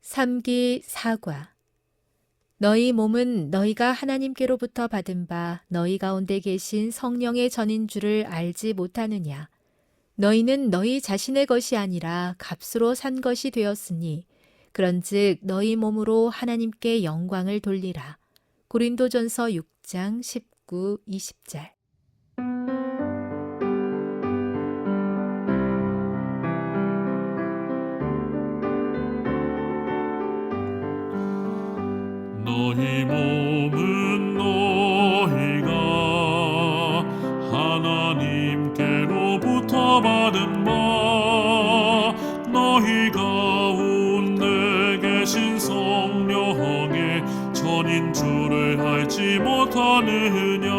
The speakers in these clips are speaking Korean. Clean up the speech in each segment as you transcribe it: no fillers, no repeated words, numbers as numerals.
삼기 사과. 너희 몸은 너희가 하나님께로부터 받은 바 너희 가운데 계신 성령의 전인 줄을 알지 못하느냐. 너희는 너희 자신의 것이 아니라 값으로 산 것이 되었으니 그런즉 너희 몸으로 하나님께 영광을 돌리라. 고린도전서 6장 19, 20절. 너희 몸은 너희가 하나님께로부터 받은 바 너희 가운데 계신 성령의 전인 줄을 알지 못하느냐.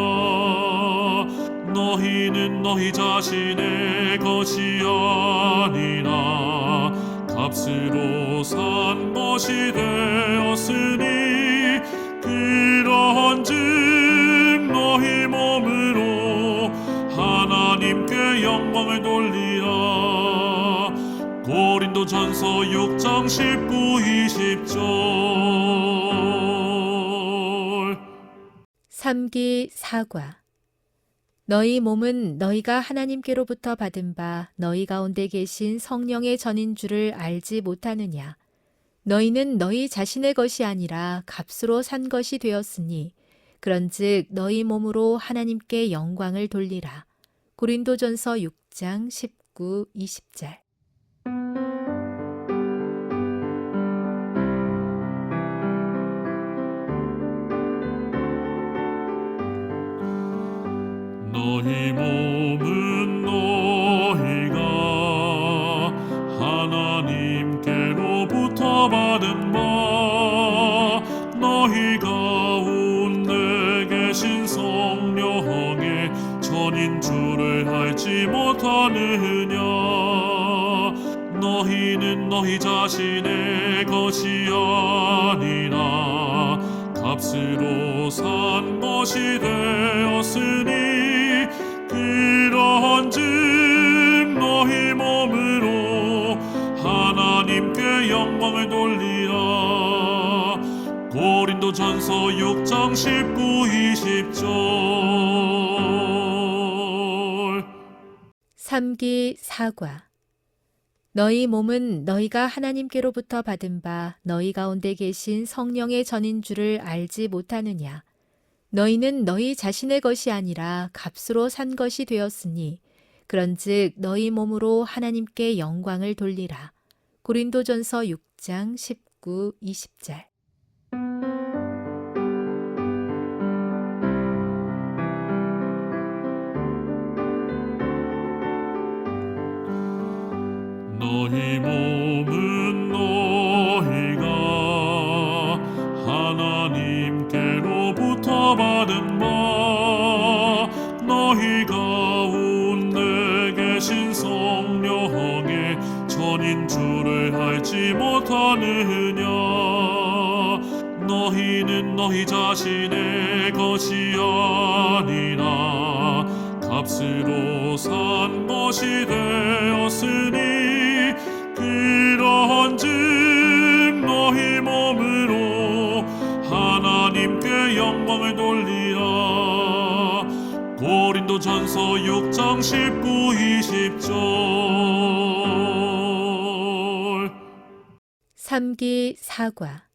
너희는 너희 자신의 것이 아니라 값으로 산 것이 되었으니 그러한즉 너희 몸으로 하나님께 영광을 돌리라. 고린도전서 6장 19, 20절. 삼기 사과. 너희 몸은 너희가 하나님께로부터 받은 바 너희 가운데 계신 성령의 전인 줄을 알지 못하느냐. 너희는 너희 자신의 것이 아니라 값으로 산 것이 되었으니 그런즉 너희 몸으로 하나님께 영광을 돌리라. 고린도전서 6장 19, 20절. 너희 몸은 너희가 하나님께로부터 받은 바 너희 가운데 계신 성령의 전인 줄을 알지 못하느냐. 너희는 너희 자신의 것이 아니라 값으로 산 것이 되었으니 그러한즉 너희 몸으로 하나님께 영광을 돌리라. 고린도전서 6장 19, 20절. 삼기 사과. 너희 몸은 너희가 하나님께로부터 받은 바 너희 가운데 계신 성령의 전인 줄을 알지 못하느냐. 너희는 너희 자신의 것이 아니라 값으로 산 것이 되었으니 그런즉 너희 몸으로 하나님께 영광을 돌리라. 고린도전서 6장 19, 20절. 너희 몸은 너희가 하나님께로부터 받은 바 너희 가운데 계신 성령의 전인 줄을 알지 못하느냐. 너희는 너희 자신의 것이 아니라 값으로 산 것이 되었으니 그러한즉 너희 몸으로 하나님께 영광을 돌리라. 고린도전서 6장 19, 20절. 삼기 사과.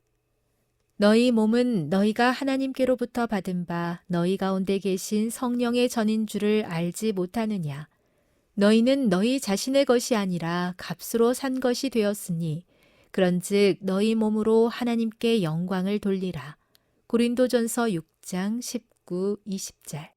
너희 몸은 너희가 하나님께로부터 받은 바 너희 가운데 계신 성령의 전인 줄을 알지 못하느냐. 너희는 너희 자신의 것이 아니라 값으로 산 것이 되었으니 그런즉 너희 몸으로 하나님께 영광을 돌리라. 고린도전서 6장 19, 20절.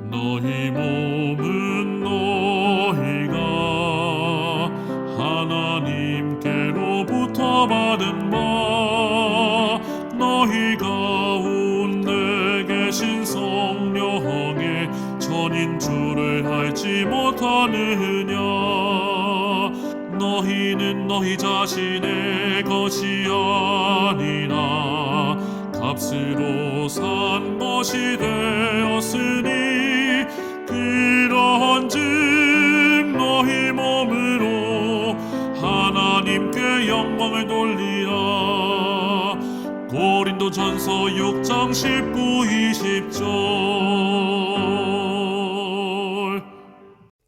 너희 몸은 너희가 하나님께로부터 받은 바 너희 가운데 계신 성령의 전인 줄을 알지 못하느냐. 너희는 너희 자신의 것이 아니라 값으로 산 것이 되었으니 그런즉 너희 몸으로 하나님께 영광을 돌리라. 고린도전서 6장 19, 20절.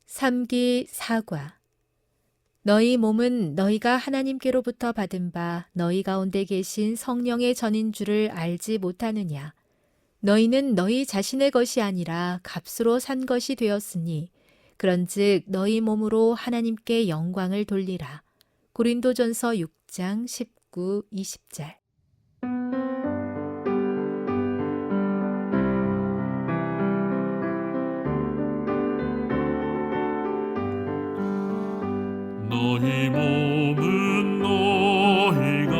삼기 사과. 너희 몸은 너희가 하나님께로부터 받은 바 너희 가운데 계신 성령의 전인 줄을 알지 못하느냐. 너희는 너희 자신의 것이 아니라 값으로 산 것이 되었으니 그런즉 너희 몸으로 하나님께 영광을 돌리라. 고린도전서 6장 19, 20절. 너희 몸은 너희가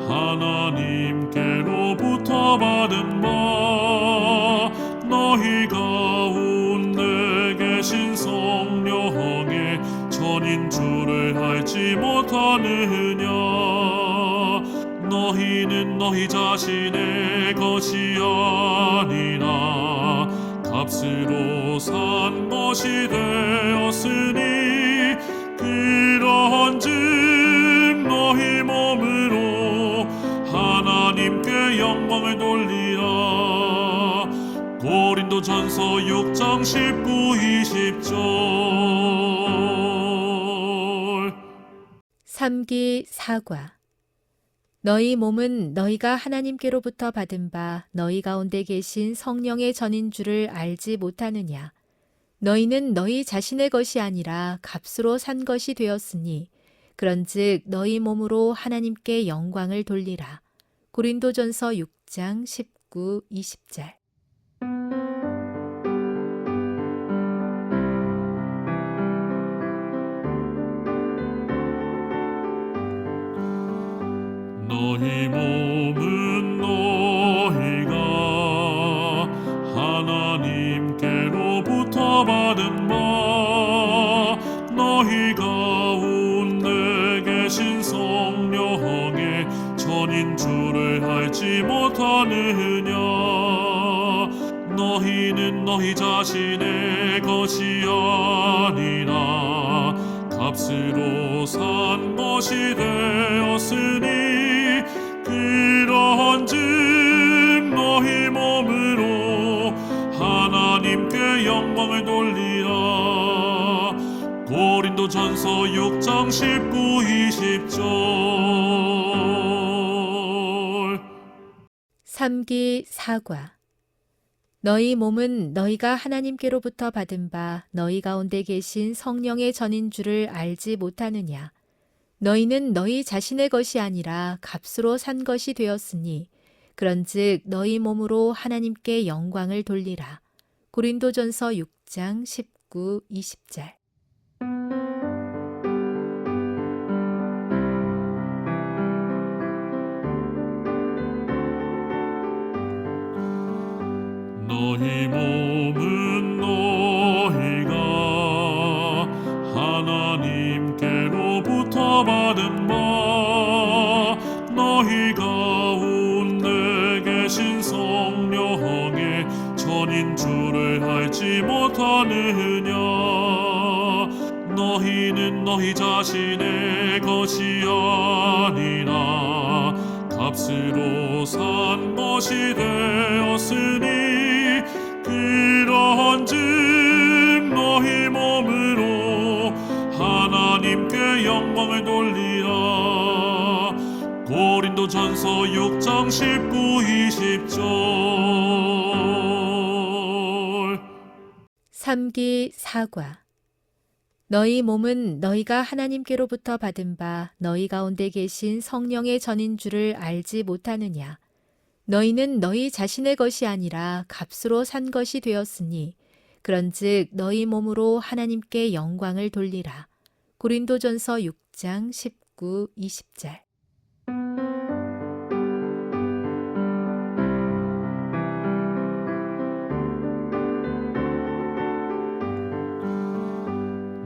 하나님께로부터 받은 바 너희 가운데 계신 성령의 전인 줄을 알지 못하느냐. 너희는 너희 자신의 것이 아니라 값으로 산 것이 되었으니 그런즉 너희 몸으로 하나님께 영광을 돌리라. 고린도전서 6장 19, 20절. 삼기 사과. 너희 몸은 너희가 하나님께로부터 받은 바 너희 가운데 계신 성령의 전인 줄을 알지 못하느냐. 너희는 너희 자신의 것이 아니라 값으로 산 것이 되었으니 그런즉 너희 몸으로 하나님께 영광을 돌리라. 고린도전서 6장 19, 20절. 너희 몸은 너희가 하나님께로부터 받은 바 너희 가운데 계신 성령의 전인 줄을 알지 못하느냐. 너희는 너희 자신의 것이 아니라 값으로 산 것이 되었으니 그런즉 너희 몸으로 하나님께 영광을 돌리라. 고린도전서 6장 19, 20절. 삼기 사과. 너희 몸은 너희가 하나님께로부터 받은 바 너희 가운데 계신 성령의 전인 줄을 알지 못하느냐. 너희는 너희 자신의 것이 아니라 값으로 산 것이 되었으니 그런즉 너희 몸으로 하나님께 영광을 돌리라. 고린도전서 6장 19, 20절. 너희 몸은 너희가 하나님께로부터 받은 바 너희 가운데 계신 성령의 전인 줄을 알지 못하느냐. 너희는 너희 자신의 것이 아니라 값으로 산 것이 되었으니 그런즉 너희 몸으로 하나님께 영광을 돌리라. 고린도전서 6장 19, 20절. 삼기 사과. 너희 몸은 너희가 하나님께로부터 받은 바 너희 가운데 계신 성령의 전인 줄을 알지 못하느냐. 너희는 너희 자신의 것이 아니라 값으로 산 것이 되었으니 그런즉 너희 몸으로 하나님께 영광을 돌리라. 고린도전서 6장 19, 20절.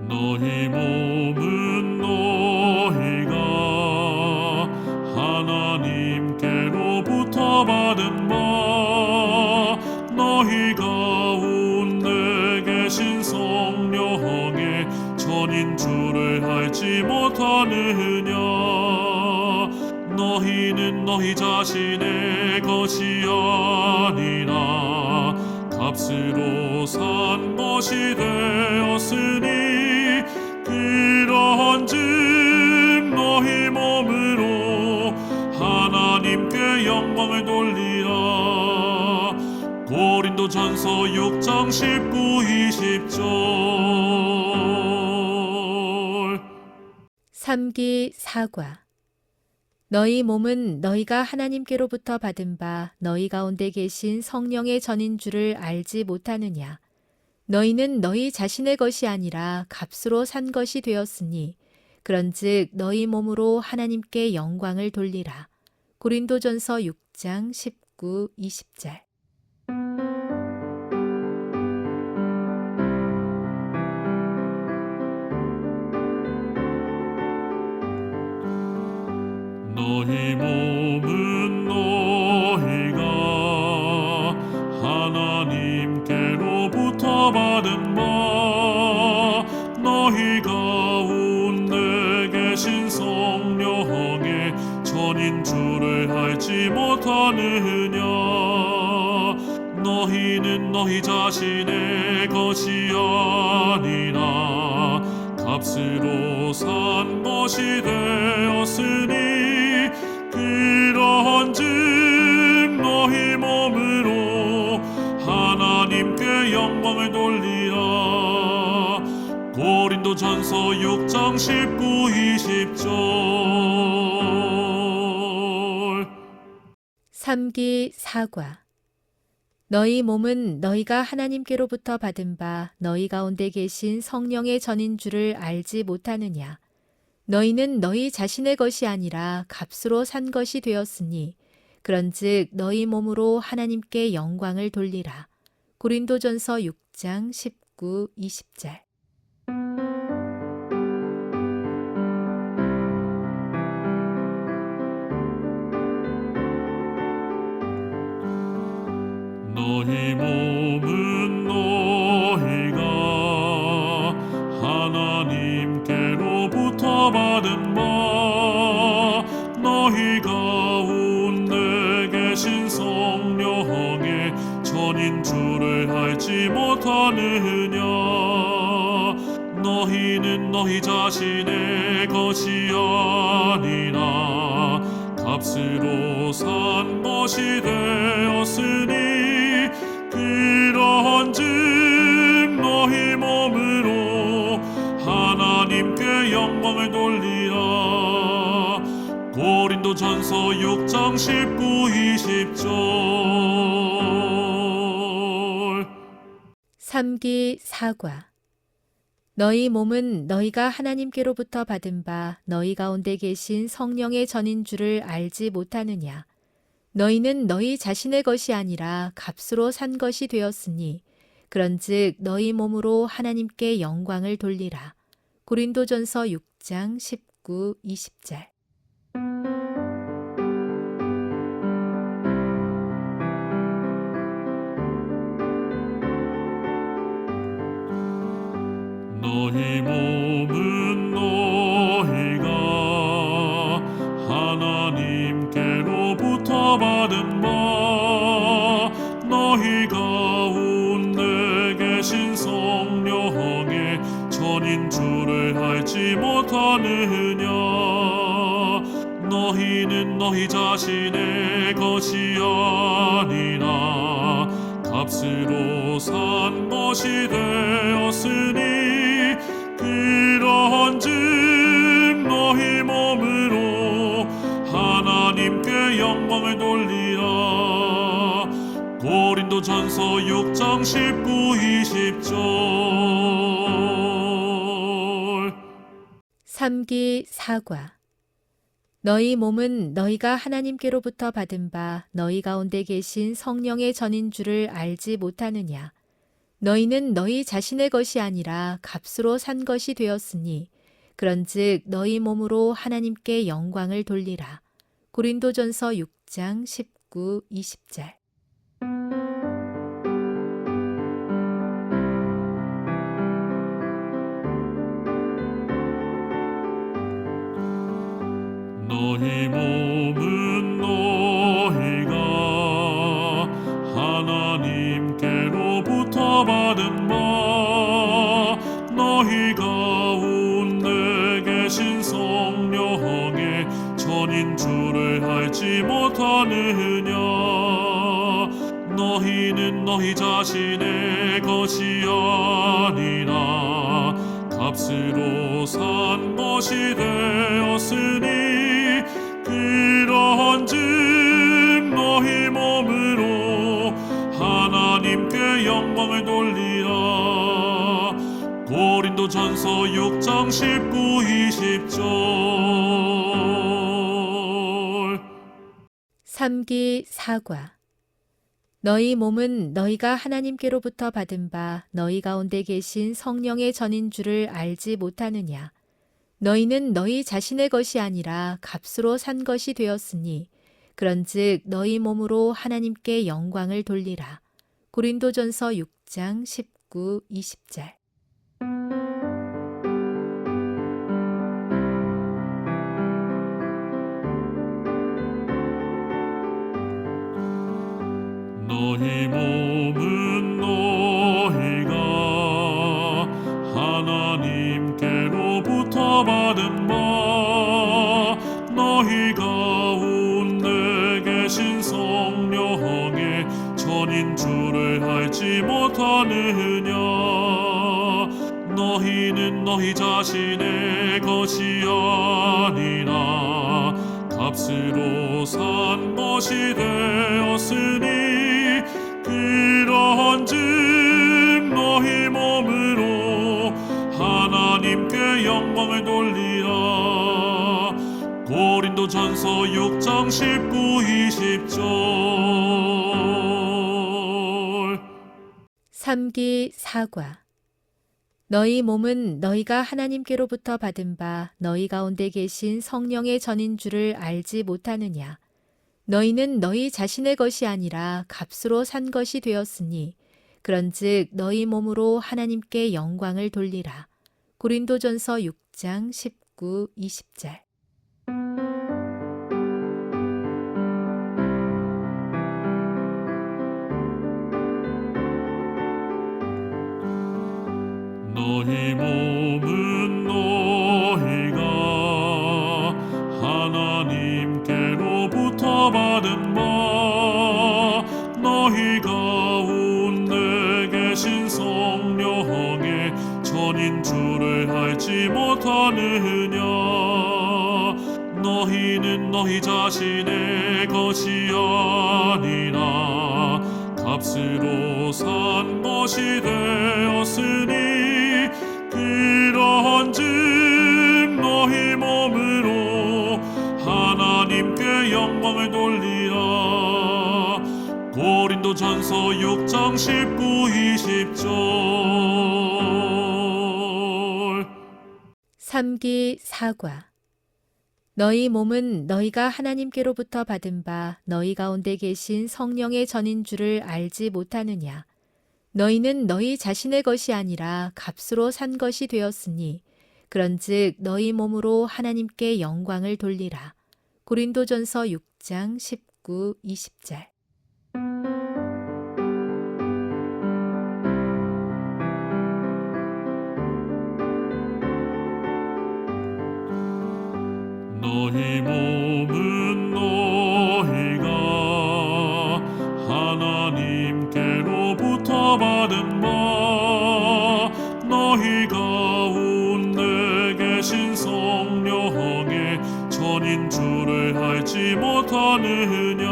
너희 몸은 너희가 하나님께로부터 너희 가운데 계신 성령의 전인 줄을 알지 못하느냐. 너희는 너희 자신의 것이 아니라 값으로 산 것이 되었으니 그런즉 너희 몸으로 하나님께 영광을 돌리라. 고린도전서 6장 19, 20절. 삼기 사과. 너희 몸은 너희가 하나님께로부터 받은 바 너희 가운데 계신 성령의 전인 줄을 알지 못하느냐. 너희는 너희 자신의 것이 아니라 값으로 산 것이 되었으니 그런즉 너희 몸으로 하나님께 영광을 돌리라. 고린도전서 6장 19, 20절. 너희 몸은 너희가 하나님께로부터 받은 바 너희 가운데 계신 성령의 전인 줄을 알지 못하느냐. 너희는 너희 자신의 것이 아니라 값으로 산 것이 되었으니 그런즉 너희 몸으로 하나님께 영광을 돌리라. 고린도전서 6장 19, 20절. 삼기 사과. 너희 몸은 너희가 하나님께로부터 받은 바 너희 가운데 계신 성령의 전인 줄을 알지 못하느냐. 너희는 너희 자신의 것이 아니라 값으로 산 것이 되었으니 그런즉 너희 몸으로 하나님께 영광을 돌리라. 고린도전서 6장 19, 20절. 너희 몸은 너희가 하나님께로부터 받은 바 너희 가운데 계신 성령의 전인 줄을 알지 못하느냐. 너희는 너희 자신의 것이 아니라 값으로 산 것이 되었으니 그런즉 너희 몸으로 하나님께 영광을 돌리라. 고린도전서 6장 19, 20절. 삼기 사과. 너희 몸은 너희가 하나님께로부터 받은 바 너희 가운데 계신 성령의 전인 줄을 알지 못하느냐. 너희는 너희 자신의 것이 아니라 값으로 산 것이 되었으니 그런즉 너희 몸으로 하나님께 영광을 돌리라. 고린도전서 6장 19, 20절. 너희 몸은 너희가 하나님께로부터 받은 바 너희 가운데 계신 성령의 전인 줄을 알지 못하느냐. 너희는 너희 자신의 것이 아니라 값으로 산 것이 되었으니 그런즉 너희 몸으로 하나님께 영광을 돌리라. 고린도전서 6장 19, 20절. 삼기 사과. 너희 몸은 너희가 하나님께로부터 받은 바 너희 가운데 계신 성령의 전인 줄을 알지 못하느냐. 너희는 너희 자신의 것이 아니라 값으로 산 것이 되었으니 그런즉 너희 몸으로 하나님께 영광을 돌리라. 고린도전서 6장 19, 20절. 하나님께로부터 받은 바 너희 가운데 계신 성령의 전인 줄을 알지 못하느냐. 너희는 너희 자신의 것이 아니라 값으로 산 것이 되었으니 그런즉 너희 몸으로 하나님께 영광을 돌리라. 고린도전서 6장 19, 20절. 삼기 사과. 너희 몸은 너희가 하나님께로부터 받은 바 너희 가운데 계신 성령의 전인 줄을 알지 못하느냐. 너희는 너희 자신의 것이 아니라 값으로 산 것이 되었으니 그런즉 너희 몸으로 하나님께 영광을 돌리라. 고린도전서 6장 19, 20절. 너희 몸은 너희가 하나님께로부터 받은 바 너희 가운데 계신 성령의 전인 줄을 알지 못하느냐. 너희는 너희 자신의 것이 아니라 값으로 산 것이 되었으니 그런즉 너희 몸으로 하나님께 영광을 돌리라. 고린도전서 6장 19, 20절. 삼기 사과. 너희 몸은 너희가 하나님께로부터 받은 바 너희 가운데 계신 성령의 전인 줄을 알지 못하느냐. 너희는 너희 자신의 것이 아니라 값으로 산 것이 되었으니 그런즉 너희 몸으로 하나님께 영광을 돌리라. 고린도전서 6장 19, 20절. 너희 몸은 너희가 하나님께로부터 받은 바 너희 가운데 계신 성령의 전인 줄을 알지 못하느냐. 너희는 너희 자신의 것이 아니라 값으로 산 것이 되었으니 그런즉 너희 몸으로 하나님께 영광을 돌리라. 고린도전서 6장 19, 20절. 삼기 사과. 너희 몸은 너희가 하나님께로부터 받은 바 너희 가운데 계신 성령의 전인 줄을 알지 못하느냐. 너희는 너희 자신의 것이 아니라 값으로 산 것이 되었으니 그런즉 너희 몸으로 하나님께 영광을 돌리라. 고린도전서 6장 19, 20절. 너희 몸은 너희가 하나님께로부터 받은 바 너희 가운데 계신 성령의 전인 줄을 알지 못하느냐.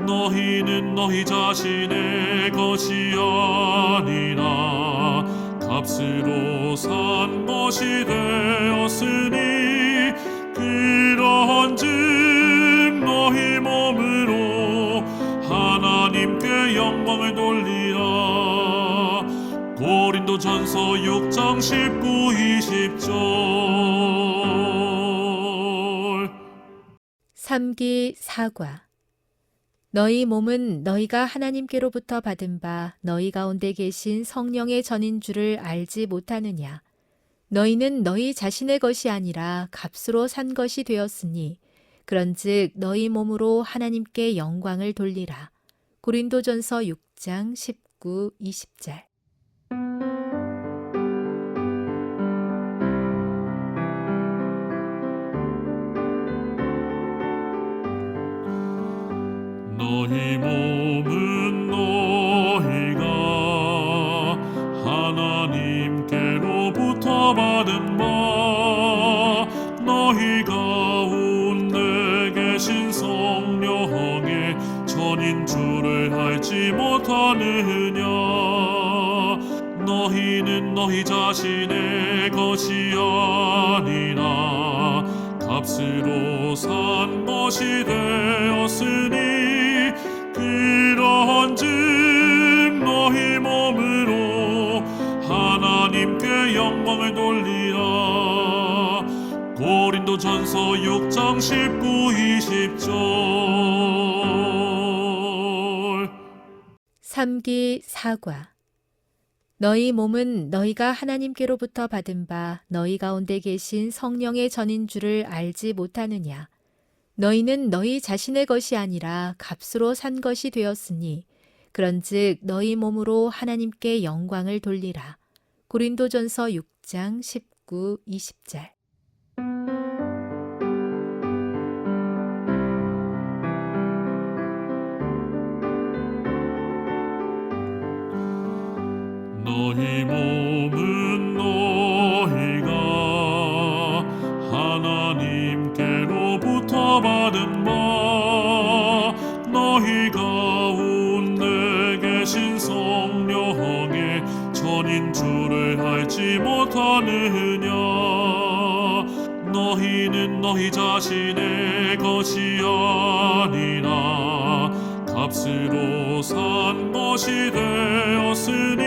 너희는 너희 자신의 것이 아니라 값으로 산 것이 되었으니 그런즉 너희 몸으로 하나님께 영광을 돌리라. 고린도전서 6장 19, 20절. 삼기 사과. 너희 몸은 너희가 하나님께로부터 받은 바 너희 가운데 계신 성령의 전인 줄을 알지 못하느냐. 너희는 너희 자신의 것이 아니라 값으로 산 것이 되었으니 그런즉 너희 몸으로 하나님께 영광을 돌리라. 고린도전서 6장 19, 20절. 너희 몸은 너희가 하나님께로부터 받은 바 너희 가운데 계신 성령의 전인 줄을 알지 못하느냐. 너희는 너희 자신의 것이 아니라 값으로 산 것이 되었으니 그런즉 너희 몸으로 하나님께 영광을 돌리라. 고린도전서 6장 19, 20절. 삼기 사과. 너희 몸은 너희가 하나님께로부터 받은 바 너희 가운데 계신 성령의 전인 줄을 알지 못하느냐. 너희는 너희 자신의 것이 아니라 값으로 산 것이 되었으니 그런즉 너희 몸으로 하나님께 영광을 돌리라. 고린도전서 6장 19, 20절. 너희 몸은 너희가 하나님께로부터 받은 바 너희 가운데 계신 성령의 전인 줄을 알지 못하느냐. 너희는 너희 자신의 것이 아니라 값으로 산 것이 되었으니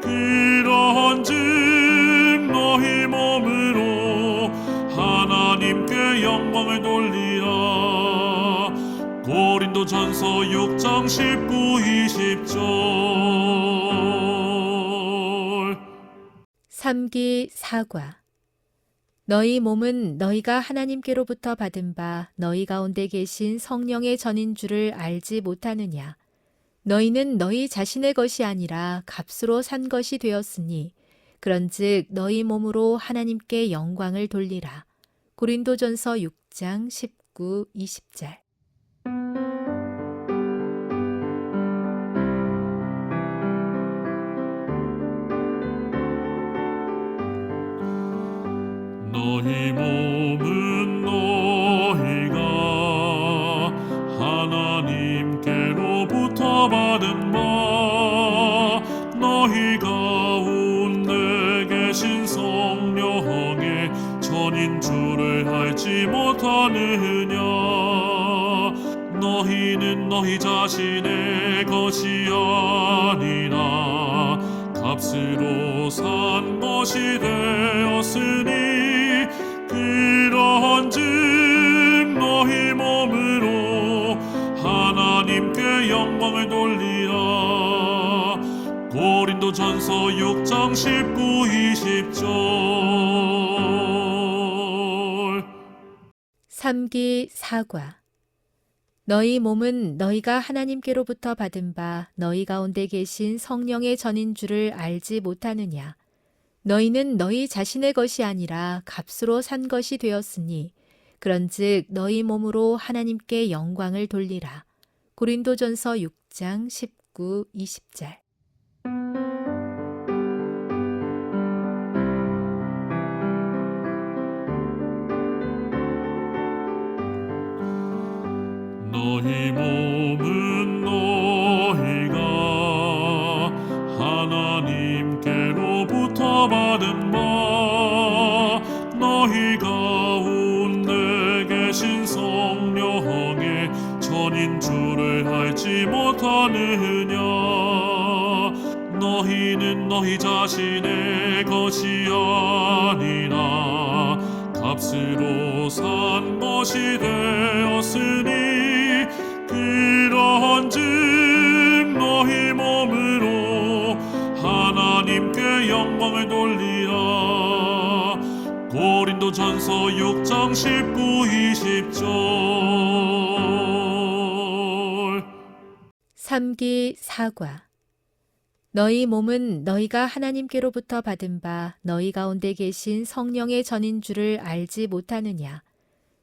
그런즉 너희 몸으로 하나님께 영광을 돌리라. 고린도전서 6장 19, 20절. 삼기 사과. 너희 몸은 너희가 하나님께로부터 받은 바 너희 가운데 계신 성령의 전인 줄을 알지 못하느냐. 너희는 너희 자신의 것이 아니라 값으로 산 것이 되었으니 그런즉 너희 몸으로 하나님께 영광을 돌리라. 고린도전서 6장 19, 20절. 너희 몸은 너희가 하나님께로부터 받은 바 너희 가운데 계신 성령의 전인 줄을 알지 못하느냐. 너희는 너희 자신의 것이 아니라 값으로 산 것이 되었으니 그런즉 너희 몸으로 하나님께 영광을 돌리라. 고린도전서 6장 19, 20절. 삼기 사과. 너희 몸은 너희가 하나님께로부터 받은 바 너희 가운데 계신 성령의 전인 줄을 알지 못하느냐. 너희는 너희 자신의 것이 아니라 값으로 산 것이 되었으니 그런즉 너희 몸으로 하나님께 영광을 돌리라. 고린도전서 6장 19, 20절. 너희 몸은 너희가 하나님께로부터 받은 바 너희 가운데 계신 성령의 전인 줄을 알지 못하느냐. 너희는 너희 자신의 것이 아니라 값으로 산 것이 되었으니 그런즉 너희 몸으로 하나님께 영광을 돌리라. 고린도전서 6장 19, 20절. 삼기 사과. 너희 몸은 너희가 하나님께로부터 받은 바 너희 가운데 계신 성령의 전인 줄을 알지 못하느냐.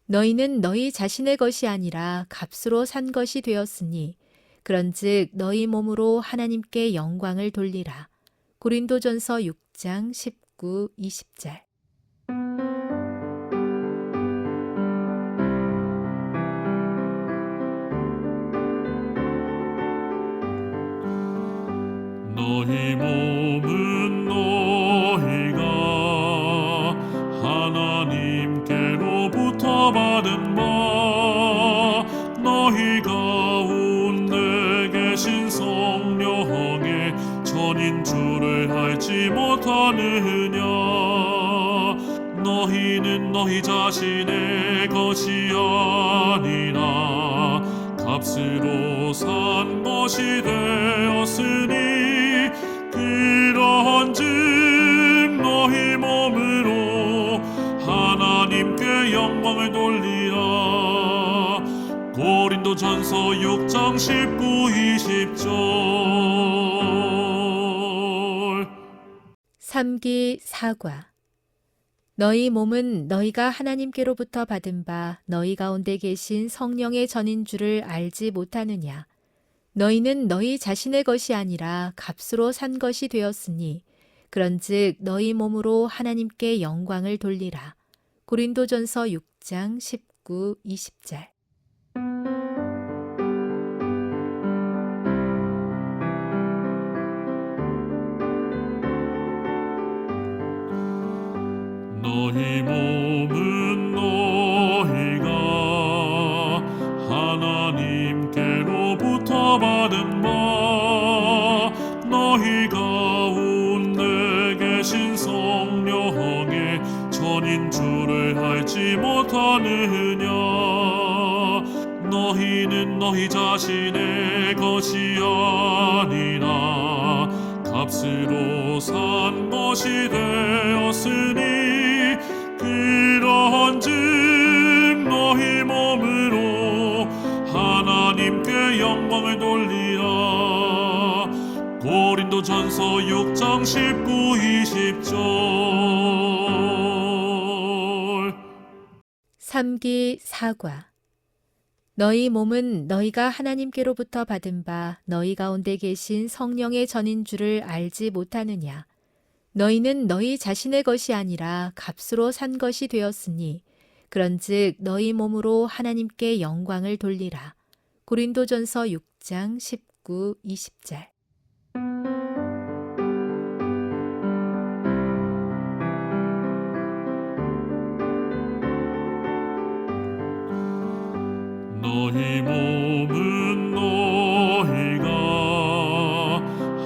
너희는 너희 자신의 것이 아니라 값으로 산 것이 되었으니 그런즉 너희 몸으로 하나님께 영광을 돌리라. 고린도전서 6장 19, 20절. 너희 몸은 너희가 하나님께로부터 받은 바 너희 가운데 계신 성령의 전인 줄을 알지 못하느냐. 너희는 너희 자신의 것이 아니라 값으로 산 것이 되었으니 그런즉 너희 몸으로 하나님께 영광을 돌리라. 고린도전서 6장 19, 20절. 삼기 사과. 너희 몸은 너희가 하나님께로부터 받은 바 너희 가운데 계신 성령의 전인 줄을 알지 못하느냐. 너희는 너희 자신의 것이 아니라 값으로 산 것이 되었으니 그런즉 너희 몸으로 하나님께 영광을 돌리라. 고린도전서 6장 19, 20절. 너희 몸은 너희가 하나님께로부터 받은 바 너희 가운데 계신 성령의 전인 줄을 알지 못하느냐. 너희는 너희 자신의 것이 아니라 값으로 산 것이 되었으니 그런즉 너희 몸으로 하나님께 영광을 돌리라. 고린도전서 6장 19, 20절. 삼기 사과. 너희 몸은 너희가 하나님께로부터 받은 바 너희 가운데 계신 성령의 전인 줄을 알지 못하느냐. 너희는 너희 자신의 것이 아니라 값으로 산 것이 되었으니 그런즉 너희 몸으로 하나님께 영광을 돌리라. 고린도전서 6장 19, 20절. 너희 몸은 너희가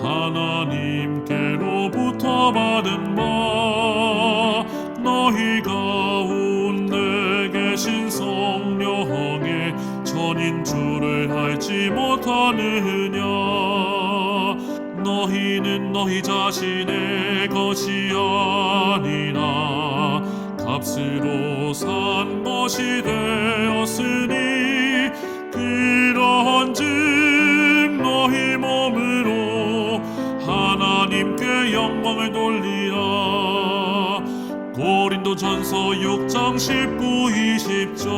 하나님께로부터 받은 바 너희 가운데 계신 성령의 전인 줄을 알지 못하느냐. 너희는 너희 자신의 것이 아니라 값으로 산 것이 되었으니 그런즉 너희 몸으로 하나님께 영광을 돌리라. 고린도전서 6장 19, 20절.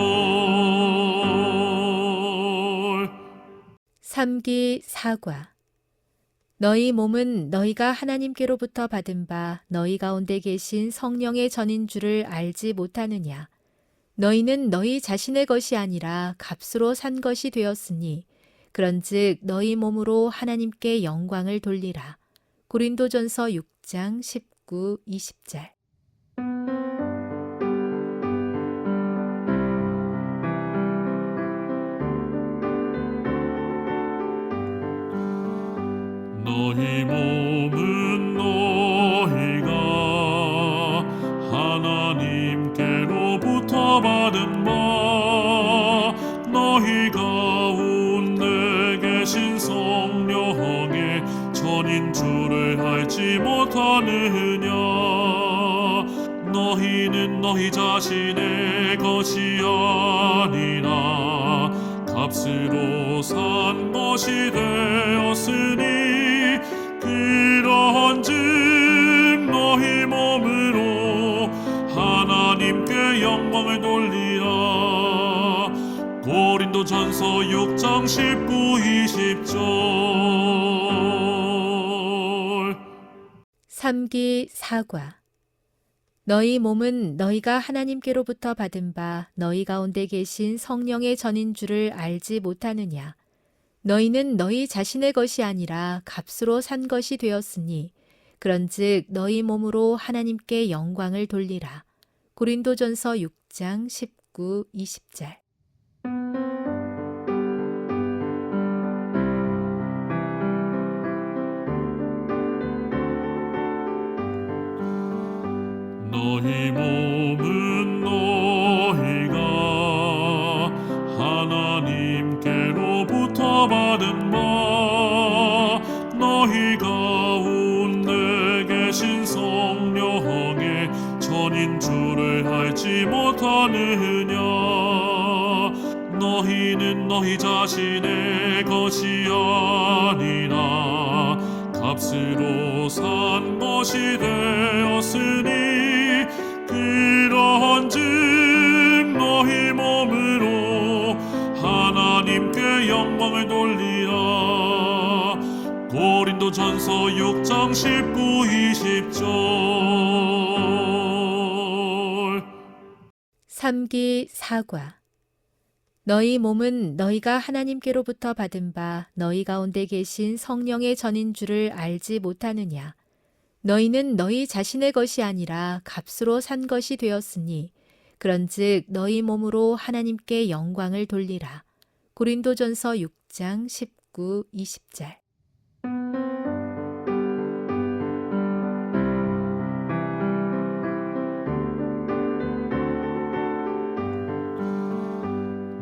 삼기 사과. 너희 몸은 너희가 하나님께로부터 받은 바 너희 가운데 계신 성령의 전인 줄을 알지 못하느냐. 너희는 너희 자신의 것이 아니라 값으로 산 것이 되었으니 그런즉 너희 몸으로 하나님께 영광을 돌리라. 고린도전서 6장 19, 20절. 너희 몸은 너희가 하나님께로부터 받은 바 너희 가운데 계신 성령의 전인 줄을 알지 못하느냐. 너희는 너희 자신의 것이 아니라 값으로 산 것이 되 고린도전서 6장 19, 20절. 삼기 사과. 너희 몸은 너희가 하나님께로부터 받은 바 너희 가운데 계신 성령의 전인 줄을 알지 못하느냐. 너희는 너희 자신의 것이 아니라 값으로 산 것이 되었으니 그런즉 너희 몸으로 하나님께 영광을 돌리라. 고린도전서 6장 19, 20절. 너희 몸은 너희가 하나님께로부터 받은 바 너희 가운데 계신 성령의 전인 줄을 알지 못하느냐. 너희는 너희 자신의 것이 아니라 값으로 산 것이 되었으니 그런즉 너희 몸으로 하나님께 영광을 돌리라. 고린도전서 6장 19, 20절. 삼기 사과. 너희 몸은 너희가 하나님께로부터 받은 바 너희 가운데 계신 성령의 전인 줄을 알지 못하느냐. 너희는 너희 자신의 것이 아니라 값으로 산 것이 되었으니 그런즉 너희 몸으로 하나님께 영광을 돌리라. 고린도전서 6장 19, 20절.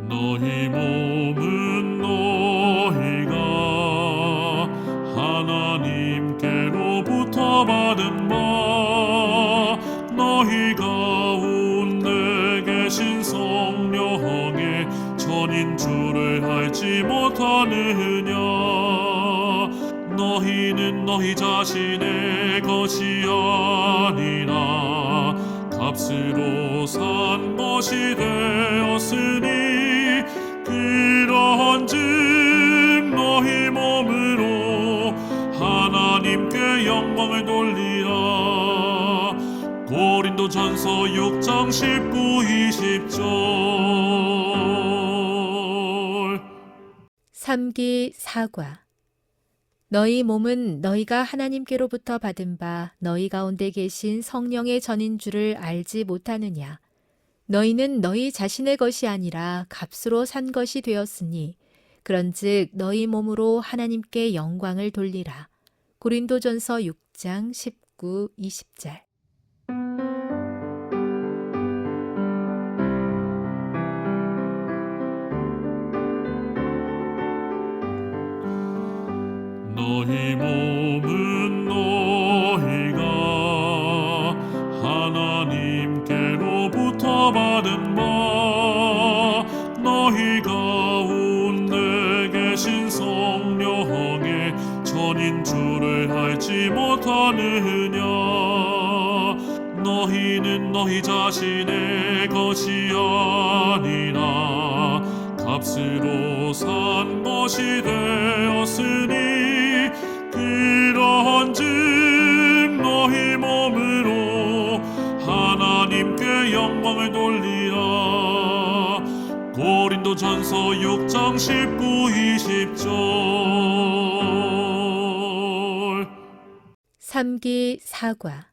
너희 몸은 너희가 하나님께로부터 받은 바 너희 가운데 계신 성령의 전인 줄을 알지 못하느냐. 너희는 너희 자신의 것이 아니라 값으로 산 것이 되었으니 그런즉 너희 몸으로 하나님께 영광을 돌리라. 고린도전서 6장 19, 20절. 삼기 사과. 너희 몸은 너희가 하나님께로부터 받은 바 너희 가운데 계신 성령의 전인 줄을 알지 못하느냐. 너희는 너희 자신의 것이 아니라 값으로 산 것이 되었으니 그런즉 너희 몸으로 하나님께 영광을 돌리라. 고린도전서 6장 19, 20절. 너희 몸은 너희가 하나님께로부터 받은 바 너희 가운데 계신 성령의 전인 줄을 알지 못하느냐. 너희는 너희 자신의 것이 아니라 값으로 산 것이 되었으니 그런즉 너희 몸으로 하나님께 영광을 돌리라. 고린도전서 6장 19, 20절. 삼기 사과.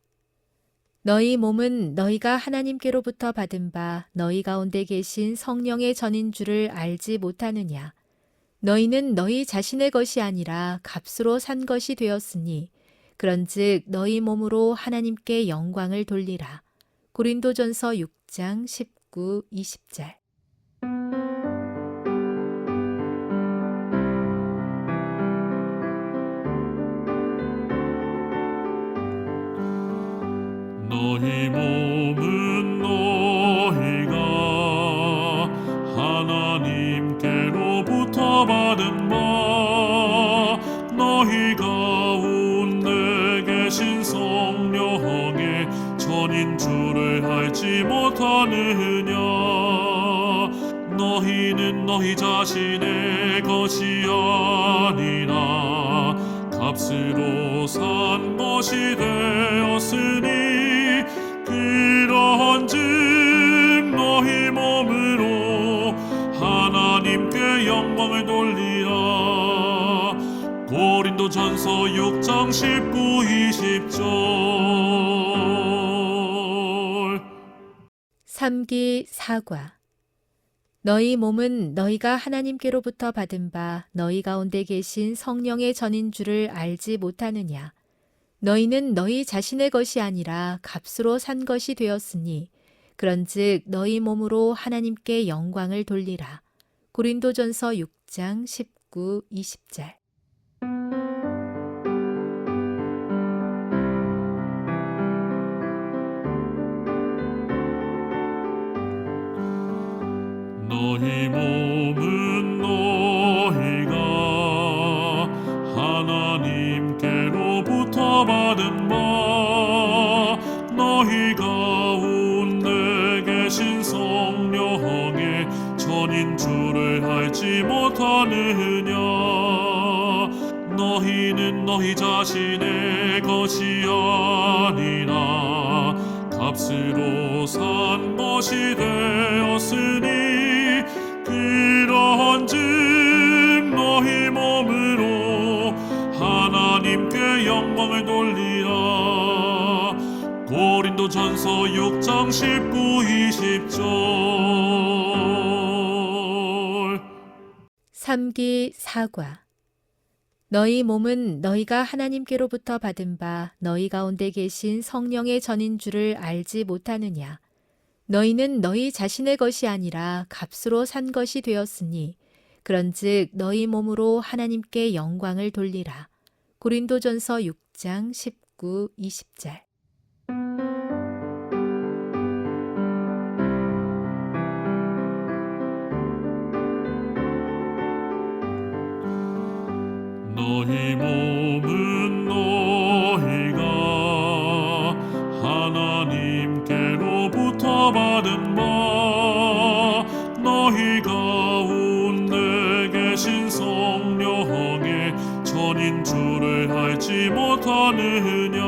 너희 몸은 너희가 하나님께로부터 받은 바 너희 가운데 계신 성령의 전인 줄을 알지 못하느냐. 너희는 너희 자신의 것이 아니라 값으로 산 것이 되었으니 그런즉 너희 몸으로 하나님께 영광을 돌리라. 고린도전서 6장 19, 20절. 너희 몸은 너희가 하나님께로부터 받은 바 너희 가운데 계신 성령의 전인 줄을 알지 못하느냐. 너희는 너희 자신의 것이 아니라 값으로 산 것이 되었으니 그러한즉 너희 몸으로 하나님께 영광을 돌리라. 고린도전서 6장 19, 20절. 삼기 사과. 너희 몸은 너희가 하나님께로부터 받은 바 너희 가운데 계신 성령의 전인 줄을 알지 못하느냐. 너희는 너희 자신의 것이 아니라 값으로 산 것이 되었으니 그런즉 너희 몸으로 하나님께 영광을 돌리라. 고린도전서 6장 19, 20절. 너희 몸은 너희가 하나님께로부터 받은 바 너희 가운데 계신 성령의 전인 줄을 알지 못하느냐. 너희는 너희 자신의 것이 아니라 값으로 산 것이 되었으니 그러한즉 너희 몸으로 하나님께 영광을 돌리라. 고린도전서 6장 19, 20절. 삼기 사과. 너희 몸은 너희가 하나님께로부터 받은 바 너희 가운데 계신 성령의 전인 줄을 알지 못하느냐. 너희는 너희 자신의 것이 아니라 값으로 산 것이 되었으니 그런즉 너희 몸으로 하나님께 영광을 돌리라. 고린도전서 6장 19, 20절. 너희 몸은 너희가 하나님께로부터 받은 바 너희 가운데 계신 성령의 전인 줄을 알지 못하느냐.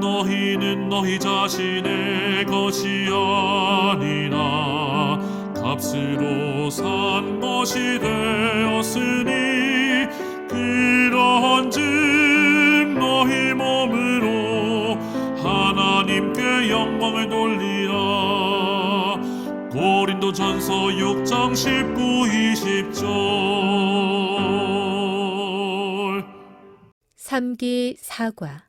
너희는 너희 자신의 것이 아니라 값으로 산 것이 되었으니 그러한즉 너희 몸으로 하나님께 영광을 돌리라. 고린도전서 6장 19, 20절. 삼기 사과.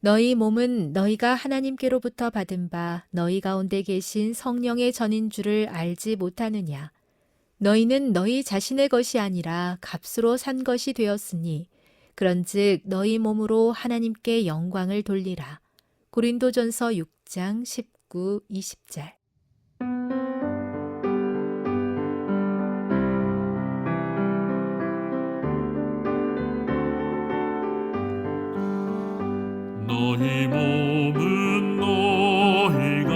너희 몸은 너희가 하나님께로부터 받은 바 너희 가운데 계신 성령의 전인 줄을 알지 못하느냐. 너희는 너희 자신의 것이 아니라 값으로 산 것이 되었으니 그런즉 너희 몸으로 하나님께 영광을 돌리라. 고린도전서 6장 19, 20절. 너희 몸은 너희가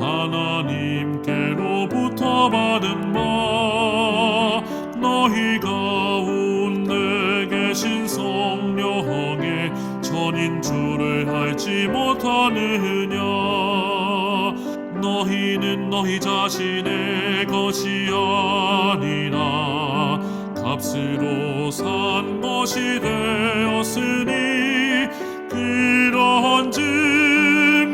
하나님께로부터 받은 바 너희 가운데 계신 성령의 전인 줄을 알지 못하느냐. 너희는 너희 자신의 것이 아니라 값으로 산 것이 되었으니 그러한즉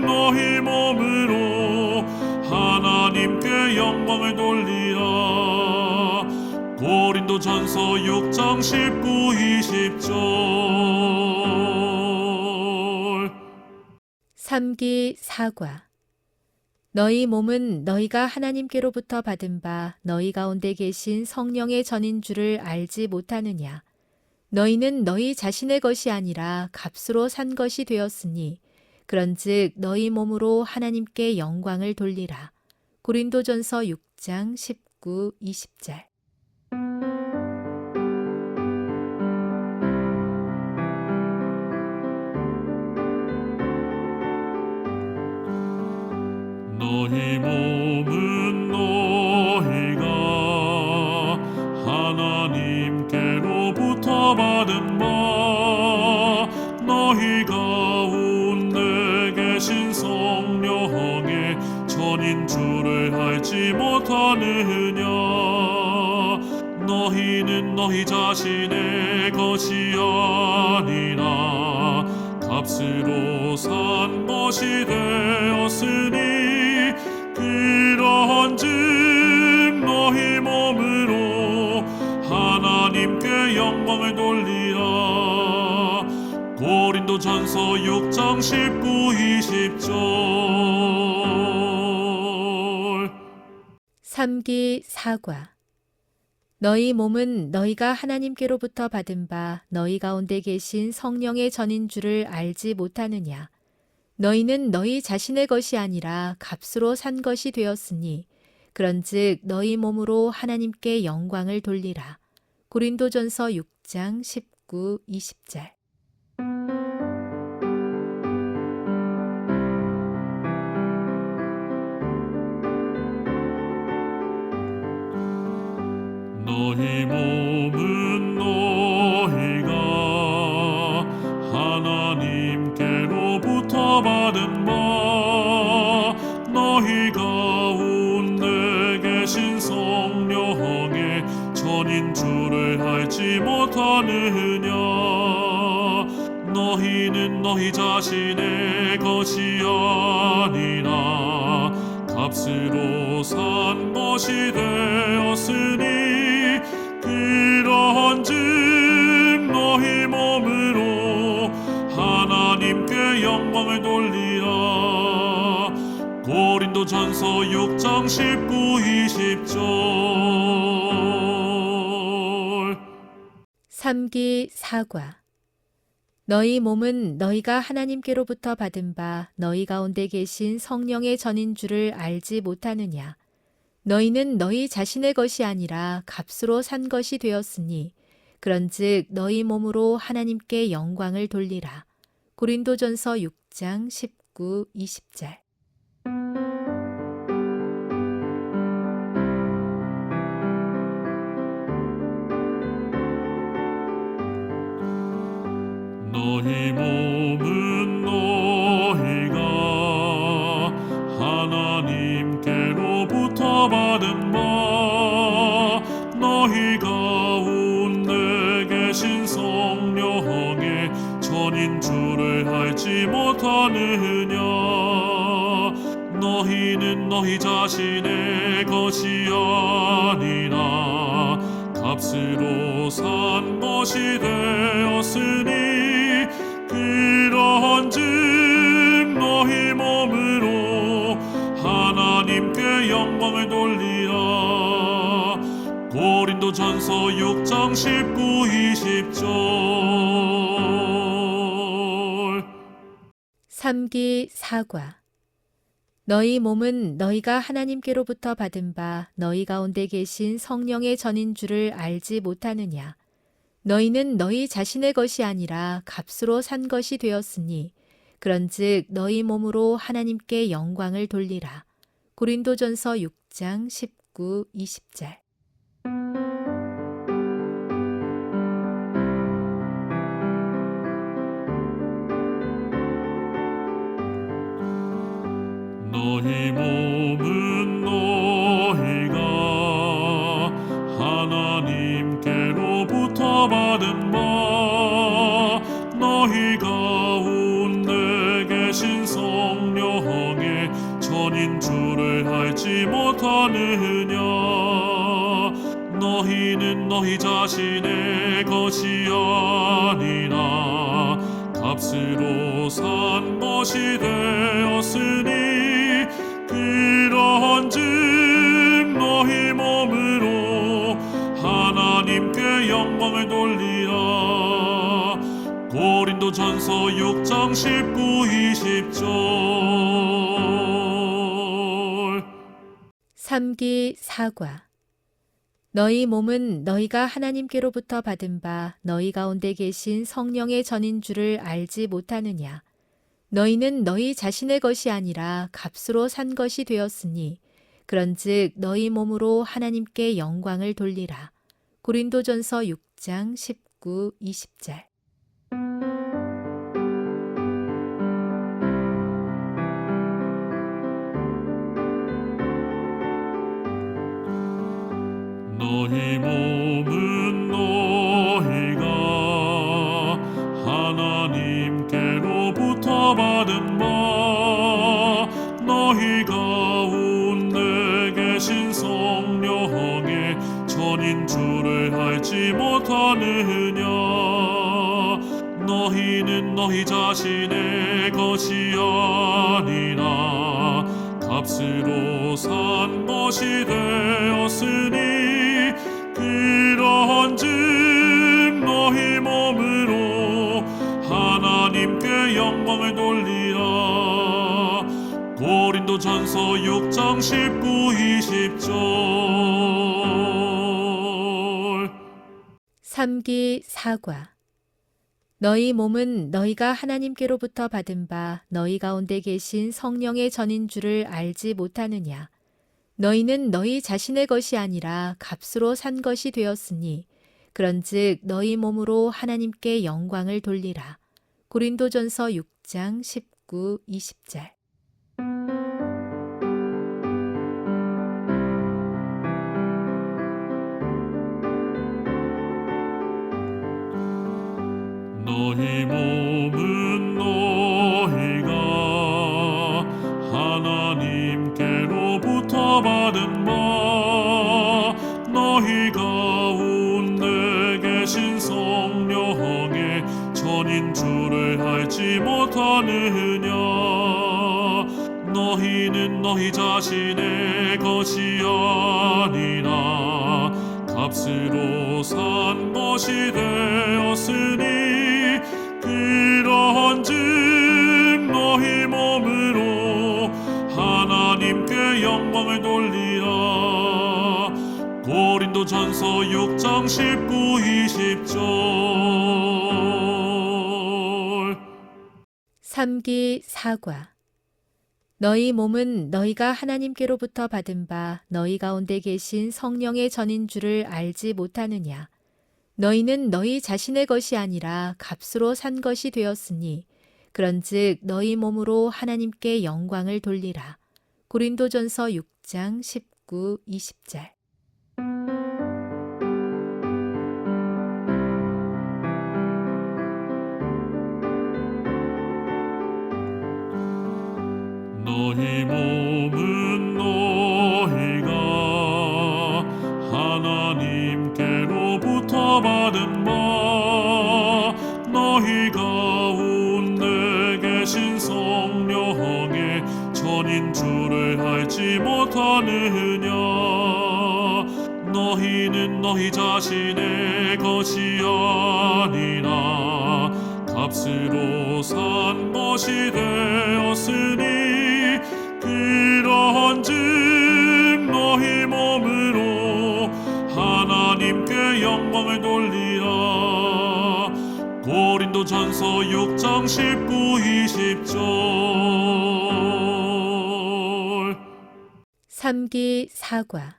너희 몸으로 하나님께 영광을 돌리라. 고린도전서 6장 19, 20절. 삼기 사과. 너희 몸은 너희가 하나님께로부터 받은 바 너희 가운데 계신 성령의 전인 줄을 알지 못하느냐. 너희는 너희 자신의 것이 아니라 값으로 산 것이 되었으니 그런즉 너희 몸으로 하나님께 영광을 돌리라. 고린도전서 6장 19, 20절. 너희 몸은 하나님께로부터 받은 바 너희 가운데 계신 성령의 전인 줄을 알지 못하느냐. 너희는 너희 자신의 것이 아니라 값으로 산 것이 되었으니 그러한즉 너희 몸으로 하나님께 영광을 돌리라. 고린도전서 6장 19, 20절. 삼기 사과. 너희 몸은 너희가 하나님께로부터 받은 바 너희 가운데 계신 성령의 전인 줄을 알지 못하느냐. 너희는 너희 자신의 것이 아니라 값으로 산 것이 되었으니 그런즉 너희 몸으로 하나님께 영광을 돌리라. 고린도전서 6장 19, 20절. 너희 몸은 너희가 하나님께로부터 받은 바 너희 가운데 계신 성령의 전인 줄을 알지 못하느냐. 너희는 너희 자신의 것이 아니라 값으로 산 것이 되었으니 그러한즉 너희 몸으로 하나님께 영광을 돌리라. 고린도전서 6장 19, 20절. 삼기 사과. 너희 몸은 너희가 하나님께로부터 받은 바 너희 가운데 계신 성령의 전인 줄을 알지 못하느냐. 너희는 너희 자신의 것이 아니라 값으로 산 것이 되었으니 그런즉 너희 몸으로 하나님께 영광을 돌리라. 고린도전서 6장 19, 20절. 너희 몸은 너희가 하나님께로부터 받은 바 너희 가운데 계신 성령의 전인 줄을 알지 못하느냐. 너희는 너희 자신의 것이 아니라 값으로 산 것이 되었으니 그러한즉 너희 몸으로 하나님께 영광을 돌리라. 고린도전서 6장 19, 20절. 삼기 사과. 너희 몸은 너희가 하나님께로부터 받은 바 너희 가운데 계신 성령의 전인 줄을 알지 못하느냐. 너희는 너희 자신의 것이 아니라 값으로 산 것이 되었으니 그런즉 너희 몸으로 하나님께 영광을 돌리라. 고린도전서 6장 19, 20절. 너희 몸은 너희가 하나님께로부터 받은 바 너희 가운데 계신 성령의 전인 줄을 알지 못하느냐. 너희는 너희 자신의 것이 아니라 값으로 산 것이 되었으니 그러한즉 너희 몸으로 하나님께 영광을 돌리라. 고린도전서 6장 19, 20절. 삼기 사과. 너희 몸은 너희가 하나님께로부터 받은 바 너희 가운데 계신 성령의 전인 줄을 알지 못하느냐. 너희는 너희 자신의 것이 아니라 값으로 산 것이 되었으니 그런즉 너희 몸으로 하나님께 영광을 돌리라. 고린도전서 6장 19, 20절. 너희 몸은 너희가 하나님께로부터 받은 바 너희 가운데 계신 성령의 전인 줄을 알지 못하느냐. 너희는 너희 자신의 것이 아니라 값으로 산 것이 되었으니 그러한즉 너희 몸으로 하나님께 영광을 돌리라. 고린도전서 6장 19, 20절. 삼기 사과. 너희 몸은 너희가 하나님께로부터 받은 바 너희 가운데 계신 성령의 전인 줄을 알지 못하느냐. 너희는 너희 자신의 것이 아니라 값으로 산 것이 되었으니 그런즉 너희 몸으로 하나님께 영광을 돌리라. 고린도전서 6장 19, 20절. 너희 몸은 너희가 하나님께로부터 받은 바 너희 가운데 계신 성령의 전인 줄을 알지 못하느냐. 너희는 너희 자신의 것이 아니라 값으로 산 것이 되었으니 그러한즉 너희 몸으로 하나님께 영광을 돌리라. 고린도전서 6장 19, 20절. 삼기 사과. 너희 몸은 너희가 하나님께로부터 받은 바 너희 가운데 계신 성령의 전인 줄을 알지 못하느냐. 너희는 너희 자신의 것이 아니라 값으로 산 것이 되었으니 그런즉 너희 몸으로 하나님께 영광을 돌리라. 고린도전서 6장 19, 20절. 너희 몸은 너희가 하나님께로부터 받은 바 너희 가운데 계신 성령의 전인 줄을 알지 못하느냐. 너희는 너희 자신의 것이 아니라 값으로 산 것이 되었으니 그러한즉 너희 몸으로 하나님께 영광을 돌리라. 고린도전서 6장 19, 20절. 삼기 사과.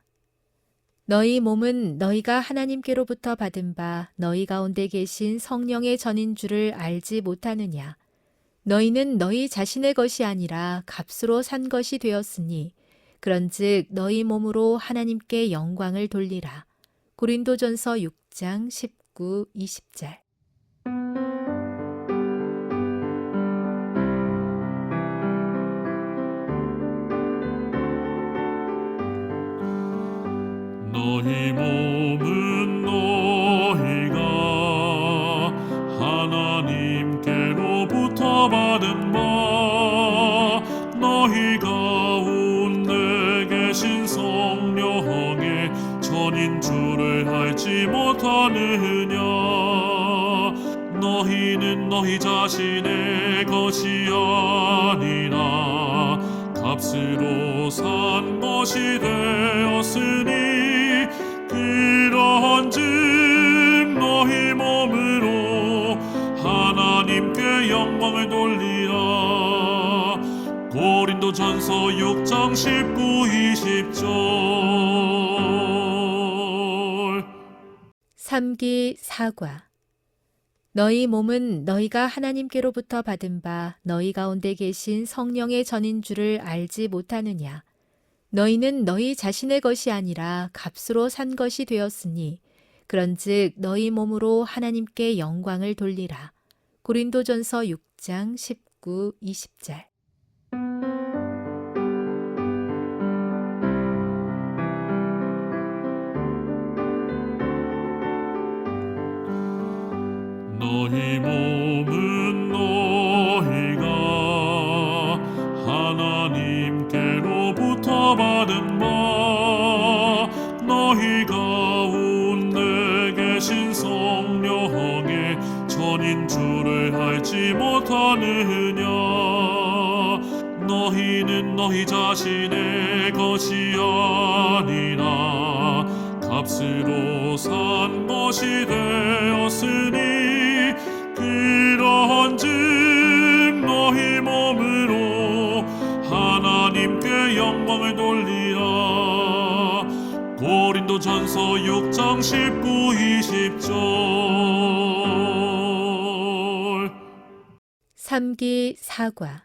너희 몸은 너희가 하나님께로부터 받은 바 너희 가운데 계신 성령의 전인 줄을 알지 못하느냐. 너희는 너희 자신의 것이 아니라 값으로 산 것이 되었으니 그런즉 너희 몸으로 하나님께 영광을 돌리라. 고린도전서 6장 19, 20절. 너희 몸은 너희가 하나님께로부터 받은 바 너희 가운데 계신 성령의 전인 줄을 알지 못하느냐. 너희는 너희 자신의 것이 아니라 값으로 산 것이 되었으니 그러한즉 너희 몸으로 하나님께 영광을 돌리라. 고린도전서 6장 19, 20절. 삼기 사과. 너희 몸은 너희가 하나님께로부터 받은 바 너희 가운데 계신 성령의 전인 줄을 알지 못하느냐. 너희는 너희 자신의 것이 아니라 값으로 산 것이 되었으니 그런즉 너희 몸으로 하나님께 영광을 돌리라. 고린도전서 6장 19, 20절. 너희 몸은 너희가 하나님께로부터 받은 바 너희 가운데 계신 성령의 전인 줄을 알지 못하느냐. 너희는 너희 자신의 것이 아니라 값으로 산 것이 되었으니 그런즉 너희 몸으로 하나님께 영광을 돌리라. 고린도전서 6장 19, 20절. 삼기 사과.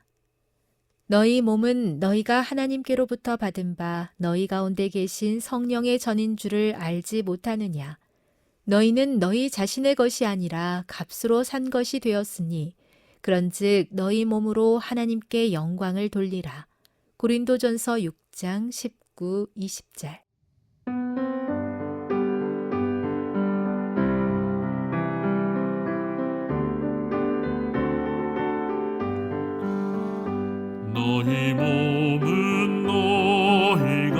너희 몸은 너희가 하나님께로부터 받은 바 너희 가운데 계신 성령의 전인 줄을 알지 못하느냐. 너희는 너희 자신의 것이 아니라 값으로 산 것이 되었으니 그런즉 너희 몸으로 하나님께 영광을 돌리라. 고린도전서 6장 19, 20절. 너희 몸은 너희가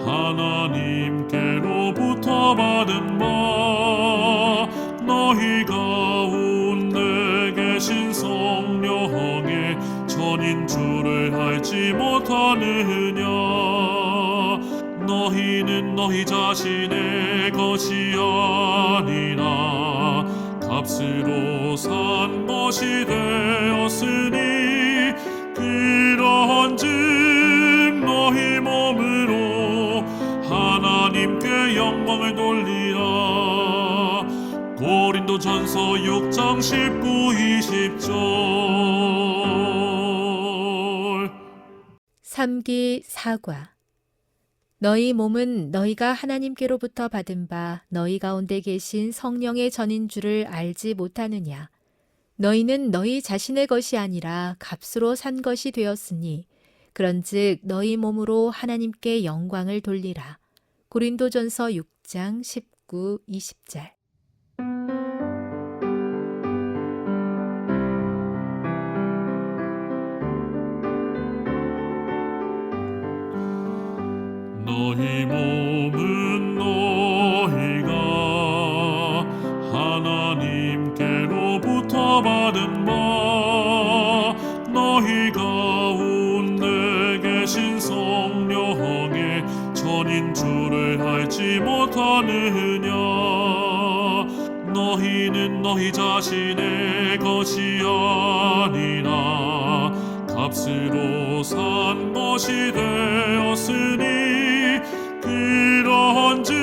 하나님께로부터 받은 바 너희 가운데 계신 성령의 전인 줄을 알지 못하느냐. 너희는 너희 자신의 것이 아니라 값으로 산 것이 되었으니 그런즉 너희 몸으로 하나님께 영광을 돌리라. 고린도전서 6장 19, 20절. 삼기 사과. 너희 몸은 너희가 하나님께로부터 받은 바 너희 가운데 계신 성령의 전인 줄을 알지 못하느냐. 너희는 너희 자신의 것이 아니라 값으로 산 것이 되었으니 그런즉 너희 몸으로 하나님께 영광을 돌리라. 고린도전서 6장 19, 20절. 너희 몸은 너희가 하나님께로부터 받은 바 너희 가운데 계신 성령의 전인 줄을 알지 못하느냐. 너희는 너희 자신의 것이 아니라 값으로 산 것이 되었으니 그런즉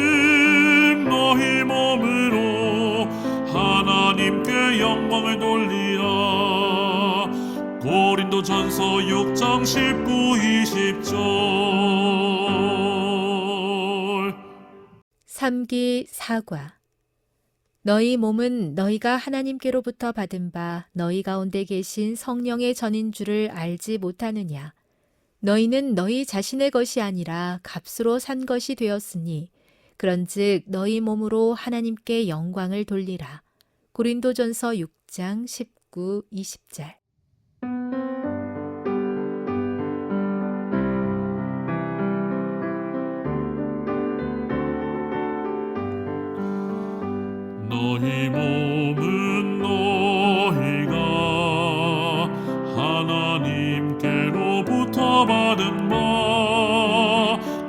너희 몸으로 하나님께 영광을 돌리라. 고린도전서 6장 19, 20절. 삼기 사과. 너희 몸은 너희가 하나님께로부터 받은 바 너희 가운데 계신 성령의 전인 줄을 알지 못하느냐. 너희는 너희 자신의 것이 아니라 값으로 산 것이 되었으니 그런즉 너희 몸으로 하나님께 영광을 돌리라. 고린도전서 6장 19, 20절. 너희 몸은 너희가 하나님께로부터 받은 바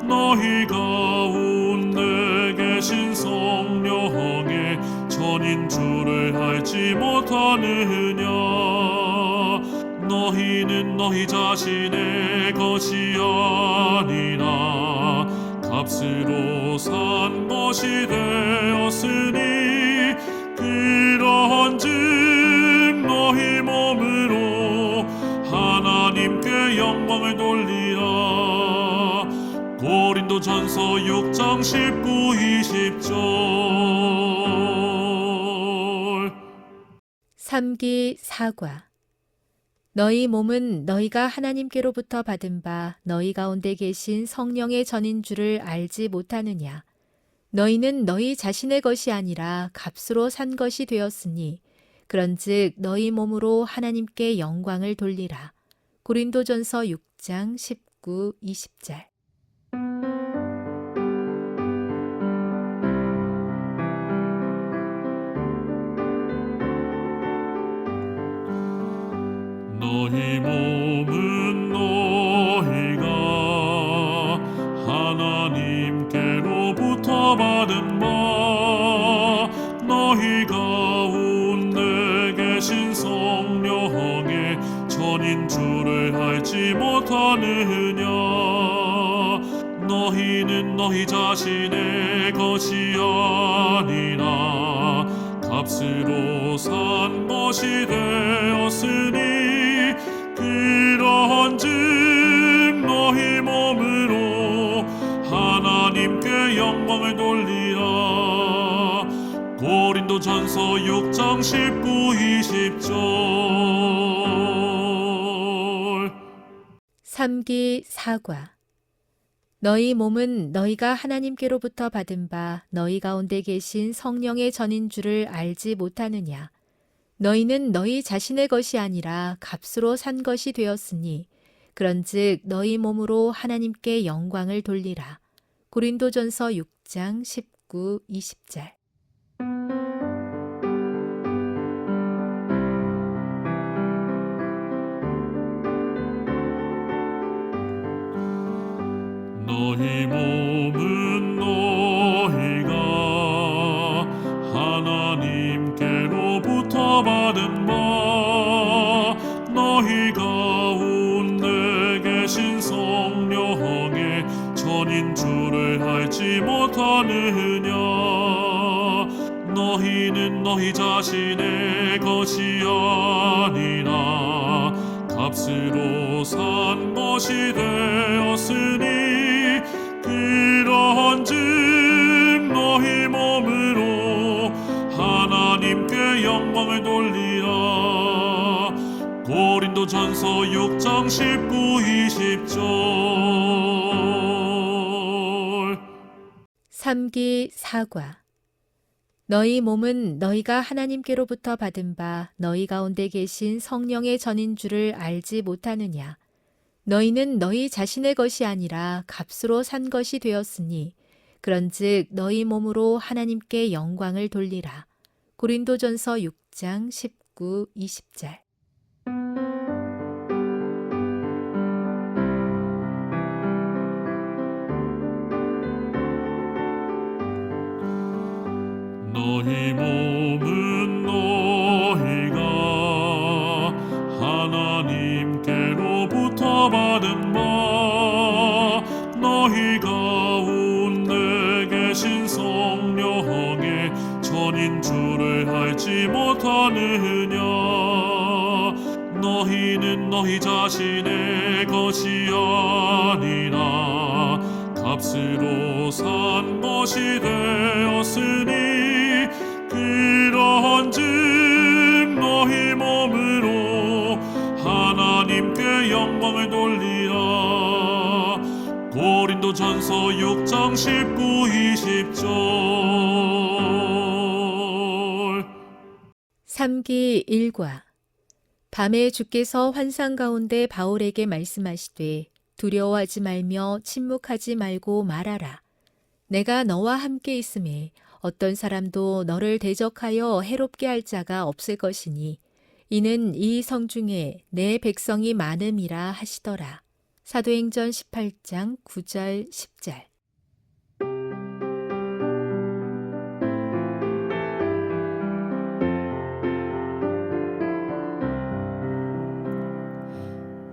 너희 가운데 계신 성령의 전인 줄을 알지 못하느냐. 너희는 너희 자신의 것이 아니라 값으로 산 것이 되었으니 그러한즉 너희 몸으로 하나님께 영광을 돌리라. 고린도전서 6장 19, 20절. 삼기 사과. 너희 몸은 너희가 하나님께로부터 받은 바 너희 가운데 계신 성령의 전인 줄을 알지 못하느냐. 너희는 너희 자신의 것이 아니라 값으로 산 것이 되었으니 그런즉 너희 몸으로 하나님께 영광을 돌리라. 고린도전서 6장 19, 20절. 너희 몸은 너희가 하나님께로부터 받은 바 너희 가운데 계신 성령의 전인 줄을 알지 못하느냐. 너희는 너희 자신의 것이 아니라 값으로 산 것이 되었으니 그러한즉 너희 몸으로 하나님께 영광을 돌리라. 고린도전서 6장 19, 20절. 삼기 사과. 너희 몸은 너희가 하나님께로부터 받은 바 너희 가운데 계신 성령의 전인 줄을 알지 못하느냐. 너희는 너희 자신의 것이 아니라 값으로 산 것이 되었으니 그런즉 너희 몸으로 하나님께 영광을 돌리라. 고린도전서 6장 19, 20절. 너희 몸은 너희가 하나님께로부터 받은 바 너희 가운데 계신 성령의 전인 줄을 알지 못하느냐. 너희는 너희 자신의 것이 아니라 값으로 산 것이 되었으니 그러한즉 너희 몸으로 하나님께 영광을 돌리라. 고린도전서 6장 19, 20절. 삼기 사과. 너희 몸은 너희가 하나님께로부터 받은 바 너희 가운데 계신 성령의 전인 줄을 알지 못하느냐. 너희는 너희 자신의 것이 아니라 값으로 산 것이 되었으니 그런즉 너희 몸으로 하나님께 영광을 돌리라. 고린도전서 6장 19, 20절. 너희 몸은 너희가 하나님께로부터 받은 바 너희 가운데 계신 성령의 전인 줄을 알지 못하느냐. 너희는 너희 자신의 것이 아니라 값으로 산 것이 되었으니 그러한즉 너희 몸으로 하나님께 영광을 돌리라. 고린도전서 6장 19, 20절. 삼기 일과. 밤에 주께서 환상 가운데 바울에게 말씀하시되 두려워하지 말며 침묵하지 말고 말하라. 내가 너와 함께 있음에 어떤 사람도 너를 대적하여 해롭게 할 자가 없을 것이니 이는 이 성 중에 내 백성이 많음이라 하시더라. 사도행전 18장 9절 10절.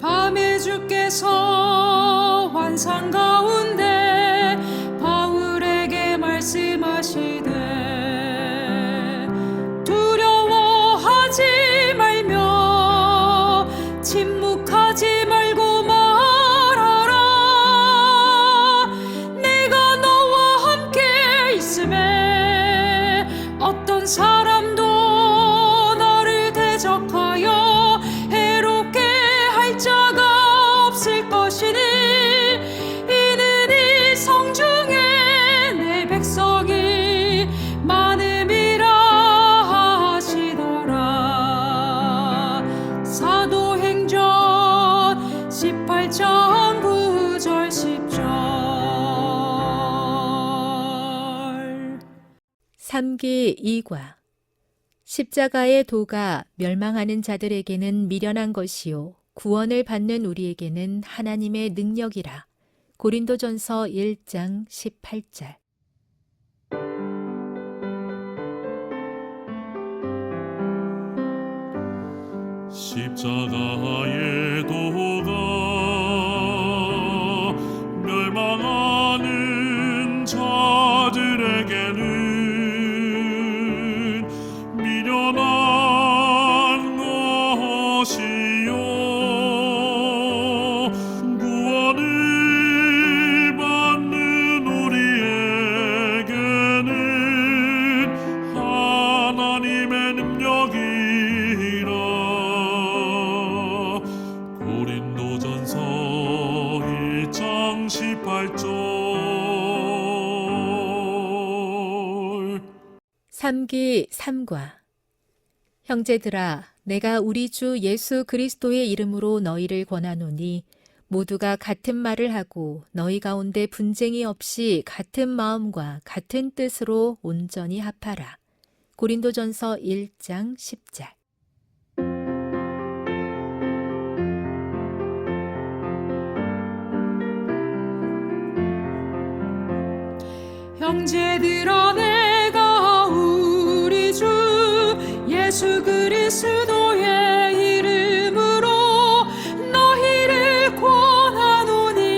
밤에 주께서 환상 가운데 사람도 너를 대적하여 해롭게 할 자가 없을 것이니 이는 이 성중에 내 백성이 많음이라 하시더라. 사도행전 18장 9절 10절. 3기 2과 십자가의 도가 멸망하는 자들에게는 미련한 것이요 구원을 받는 우리에게는 하나님의 능력이라. 고린도전서 1장 18절. 십자가의 도가 멸망하는 자들에게는 미련한 것이요 구원을 받는 우리에게는 하나님의 능력이라. 고린도전서 1장 18절. 3기 3과 형제들아 내가 우리 주 예수 그리스도의 이름으로 너희를 권하노니 모두가 같은 말을 하고 너희 가운데 분쟁이 없이 같은 마음과 같은 뜻으로 온전히 합하라. 고린도전서 1장 10절. 형제들아 내가 우리 주 예수 그리스도의 이름으로 너희를 권하노니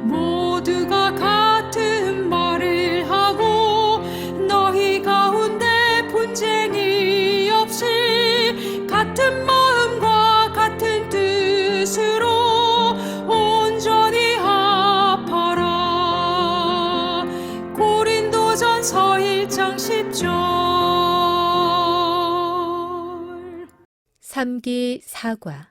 모두가 같은 말을 하고 너희 가운데 분쟁이 없이 같은 마음과 같은 뜻으로 온전히 합하라. 고린도전서 1장 10절. 3기 4과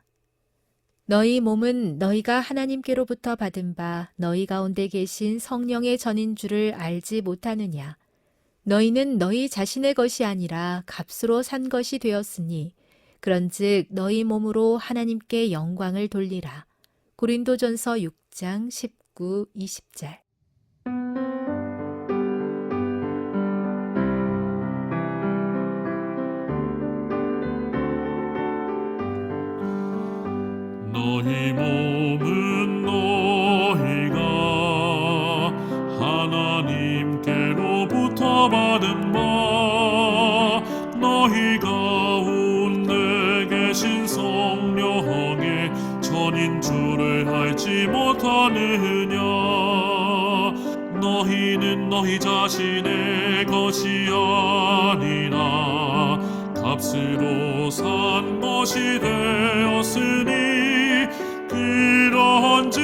너희 몸은 너희가 하나님께로부터 받은 바 너희 가운데 계신 성령의 전인 줄을 알지 못하느냐. 너희는 너희 자신의 것이 아니라 값으로 산 것이 되었으니 그런즉 너희 몸으로 하나님께 영광을 돌리라. 고린도전서 6장 19, 20절. 너희 몸은 너희가 하나님께로부터 받은 바 너희 가운데 계신 성령의 전인 줄을 알지 못하느냐. 너희는 너희 자신의 것이 아니라 값으로 산 것이 되었으니 그런즉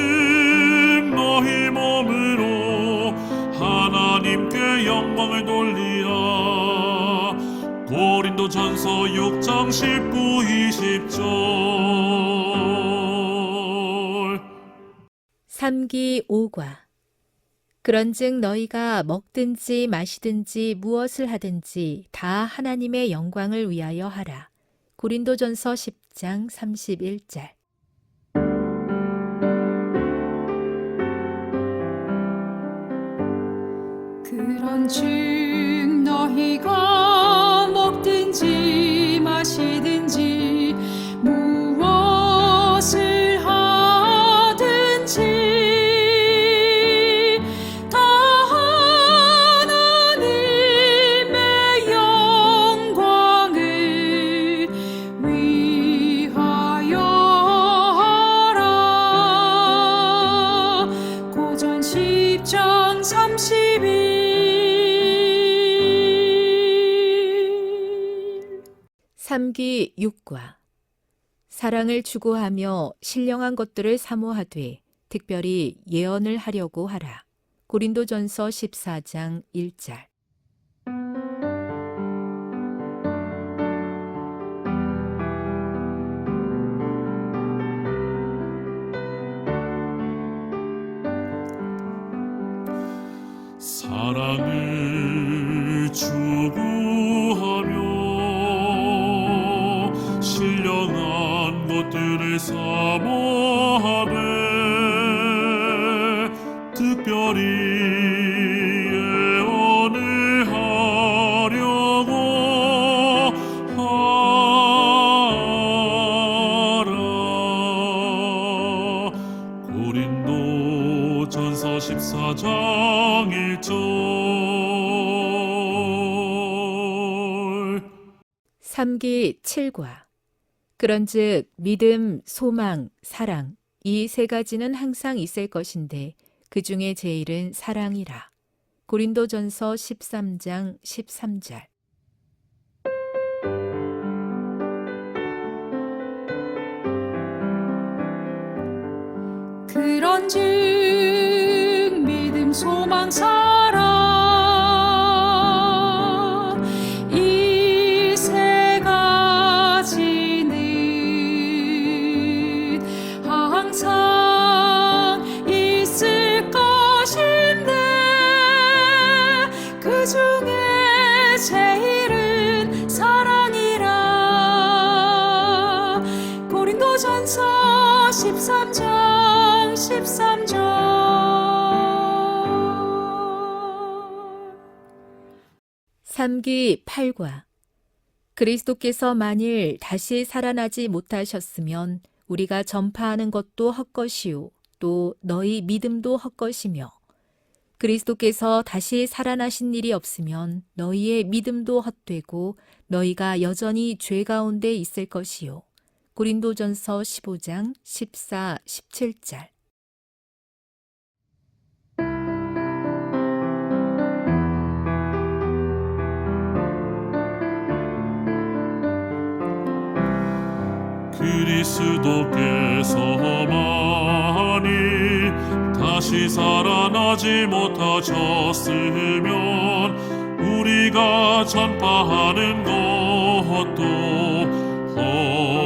너희 몸으로 하나님께 영광을 돌리라. 고린도전서 6장 19, 20절. 3기 5과 그런즉 너희가 먹든지 마시든지 무엇을 하든지 다 하나님의 영광을 위하여 하라. 고린도전서 10장 31절. 그런즉 너희가 먹든지 마시든지 무엇을 하든지 다 하나님의 영광을 위하여 하라. 고전 10장 32. 3기 6과 사랑을 추구하며 신령한 것들을 사모하되 특별히 예언을 하려고 하라. 고린도전서 14장 1절. 추구하며 신령한 것들을 사모하되 특별히 예언을 하려고 하라. 고린도전서 14장 1절. 3기 7과 그런즉 믿음, 소망, 사랑 이 세 가지는 항상 있을 것인데 그 중에 제일은 사랑이라. 고린도전서 13장 13절. 그런즉 믿음 소망 사랑 이 세 가지는 항상 있을 것인데 그 중에 제일은 사랑이라. 고린도전서 13장 13절. 3기 8과 그리스도께서 만일 다시 살아나지 못하셨으면 우리가 전파하는 것도 헛것이요 또 너희 믿음도 헛것이며 그리스도께서 다시 살아나신 일이 없으면 너희의 믿음도 헛되고 너희가 여전히 죄 가운데 있을 것이요. 고린도전서 15장 14, 17절. 그리스도께서 만일 다시 살아나지 못하셨으면 우리가 전파하는 것도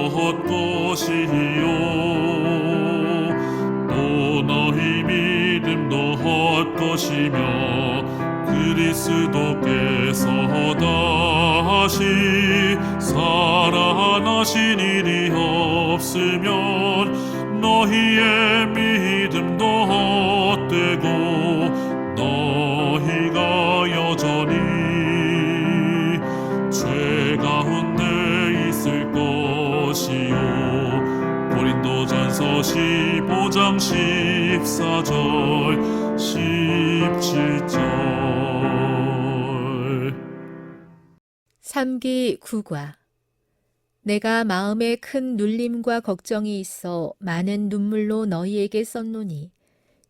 헛것이요 또 너희 믿음도 헛것이며 그리스도께서 다시 살아나신 일이 없으면 너희의 믿음도 헛되고 너희가 여전히 죄 가운데 있을 것이요. 고린도전서 15장 14절 17절. 3기 9과 내가 마음에 큰 눌림과 걱정이 있어 많은 눈물로 너희에게 썼노니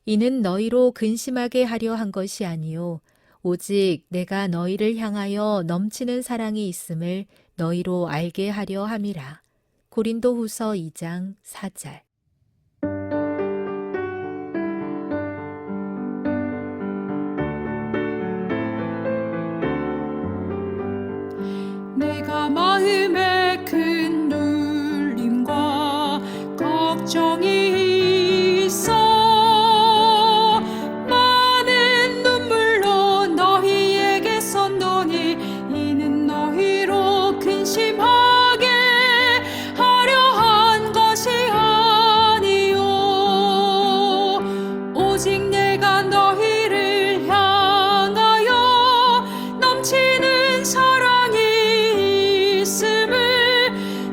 이는 너희로 근심하게 하려 한 것이 아니요 오직 내가 너희를 향하여 넘치는 사랑이 있음을 너희로 알게 하려 함이라. 고린도후서 2장 4절. 내가 마음에 큰 눌림과 걱정이 있어 많은 눈물로 너희에게 썼노니 이는 너희로 근심하게 하려 한 것이 아니요 오직 내가 너희를 향하여 넘치는 사랑이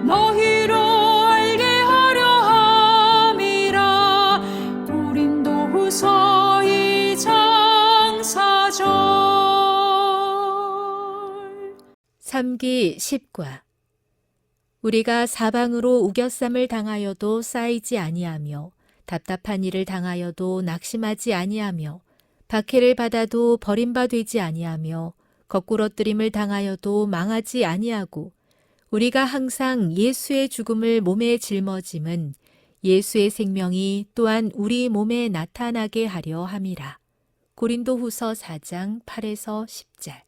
너희로 알게 하려 함이라. 고린도후서 2장 4절. 3기 10과 우리가 사방으로 우겨쌈을 당하여도 쌓이지 아니하며 답답한 일을 당하여도 낙심하지 아니하며 박해를 받아도 버림받지 아니하며 거꾸러뜨림을 당하여도 망하지 아니하고 우리가 항상 예수의 죽음을 몸에 짊어짐은 예수의 생명이 또한 우리 몸에 나타나게 하려 함이라. 고린도후서 4장 8에서 10절.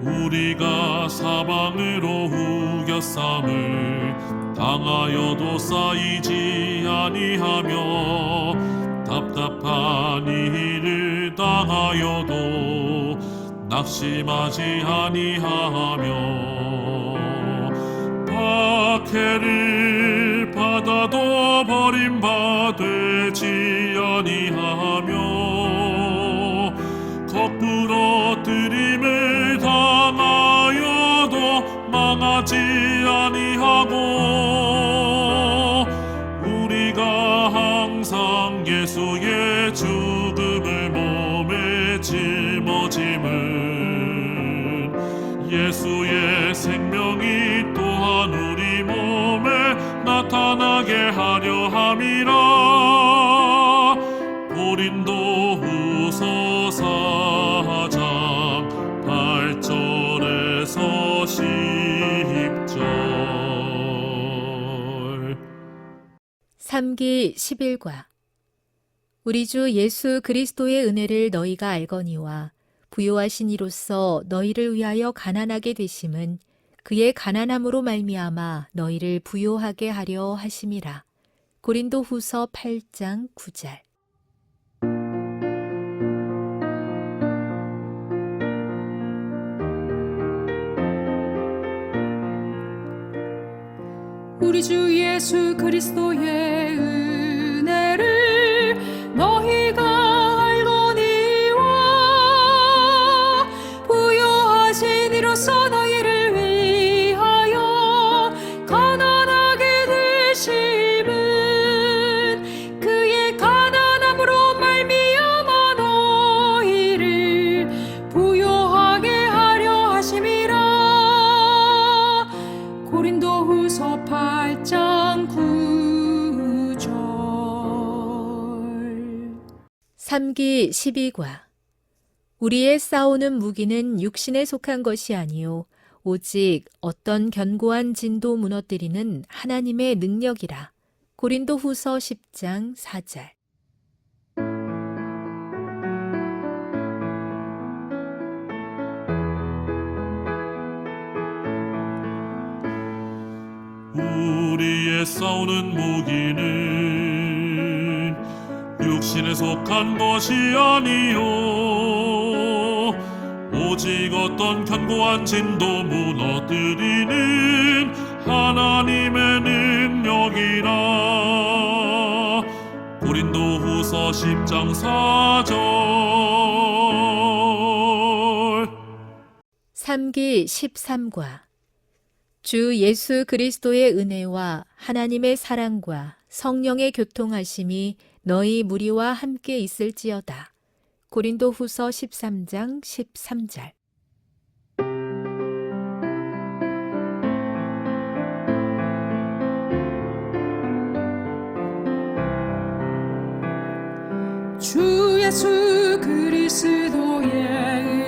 우리가 사방으로 우겨쌈을 당하여도 쌓이지 아니하며 답답한 일을 당하여도 낙심하지 아니하며 박해를 받아도 버림받지 아니하며 거꾸로 들임을 당하여도 망하지 아니하고 우리가 항상 예수의 죽음을 몸에 짊어짐은 예수의 생명이 또한 우리 몸에 나타나게 하려 함이라. 고린도후서 4장 8절에서 10절. 3기 11과 우리 주 예수 그리스도의 은혜를 너희가 알거니와 부요하신 이로써 너희를 위하여 가난하게 되심은 그의 가난함으로 말미암아 너희를 부요하게 하려 하심이라. 고린도후서 8장 9절. 우리 주 예수 그리스도의 은혜를 너희가 알거니와 부요하신 이로써 너희를 위하여 가난하게 되심은 그의 가난함으로 말미암아 너희를 부요하게 하려 하심이라. 고린도후서 8장 9절. 3기 12과 우리의 싸우는 무기는 육신에 속한 것이 아니요 오직 어떤 견고한 진도 무너뜨리는 하나님의 능력이라. 고린도후서 10장 4절. 우리의 싸우는 무기는 육신에 속한 것이 아니요 오직 어떤 견고한 진도 무너뜨리는 하나님의 능력이라. 고린도후서 10장 4절. 3기 13과 주 예수 그리스도의 은혜와 하나님의 사랑과 성령의 교통하심이 너희 무리와 함께 있을지어다. 고린도후서 13장 13절. 주 예수 그리스도의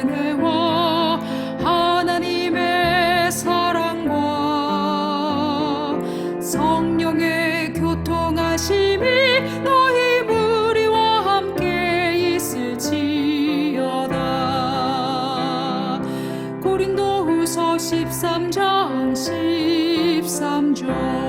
은혜와 하나님의 사랑과 성령의 교통하심이 너희 무리와 함께 있을지어다. 고린도후서 13장 13절.